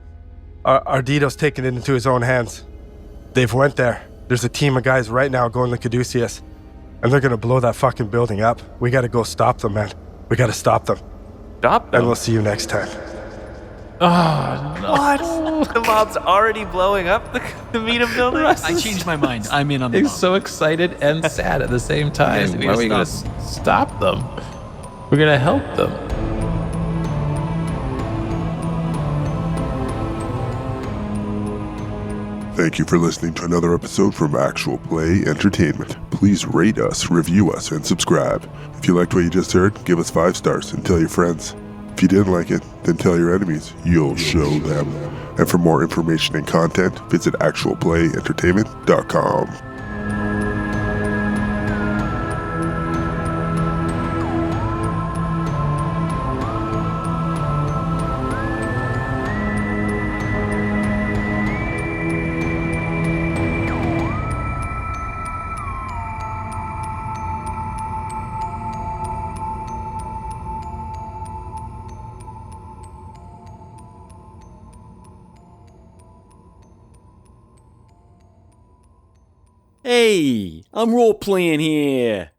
Ardito's taking it into his own hands. They've went there. There's a team of guys right now going to Caduceus, and they're gonna blow that fucking building up. We gotta go stop them, man. We gotta stop them. Stop them. And we'll see you next time. Oh no! What? The mob's already blowing up the Meadham building? I changed my mind. I'm in on the He's bomb. so excited and sad at the same time. We Why are we gotta gonna stop them? We're gonna help them. Thank you for listening to another episode from Actual Play Entertainment. Please rate us, review us, and subscribe. If you liked what you just heard, give us 5 stars and tell your friends. If you didn't like it, then tell your enemies. You'll show them. And for more information and content, visit actualplayentertainment.com. Hey, I'm role playing here.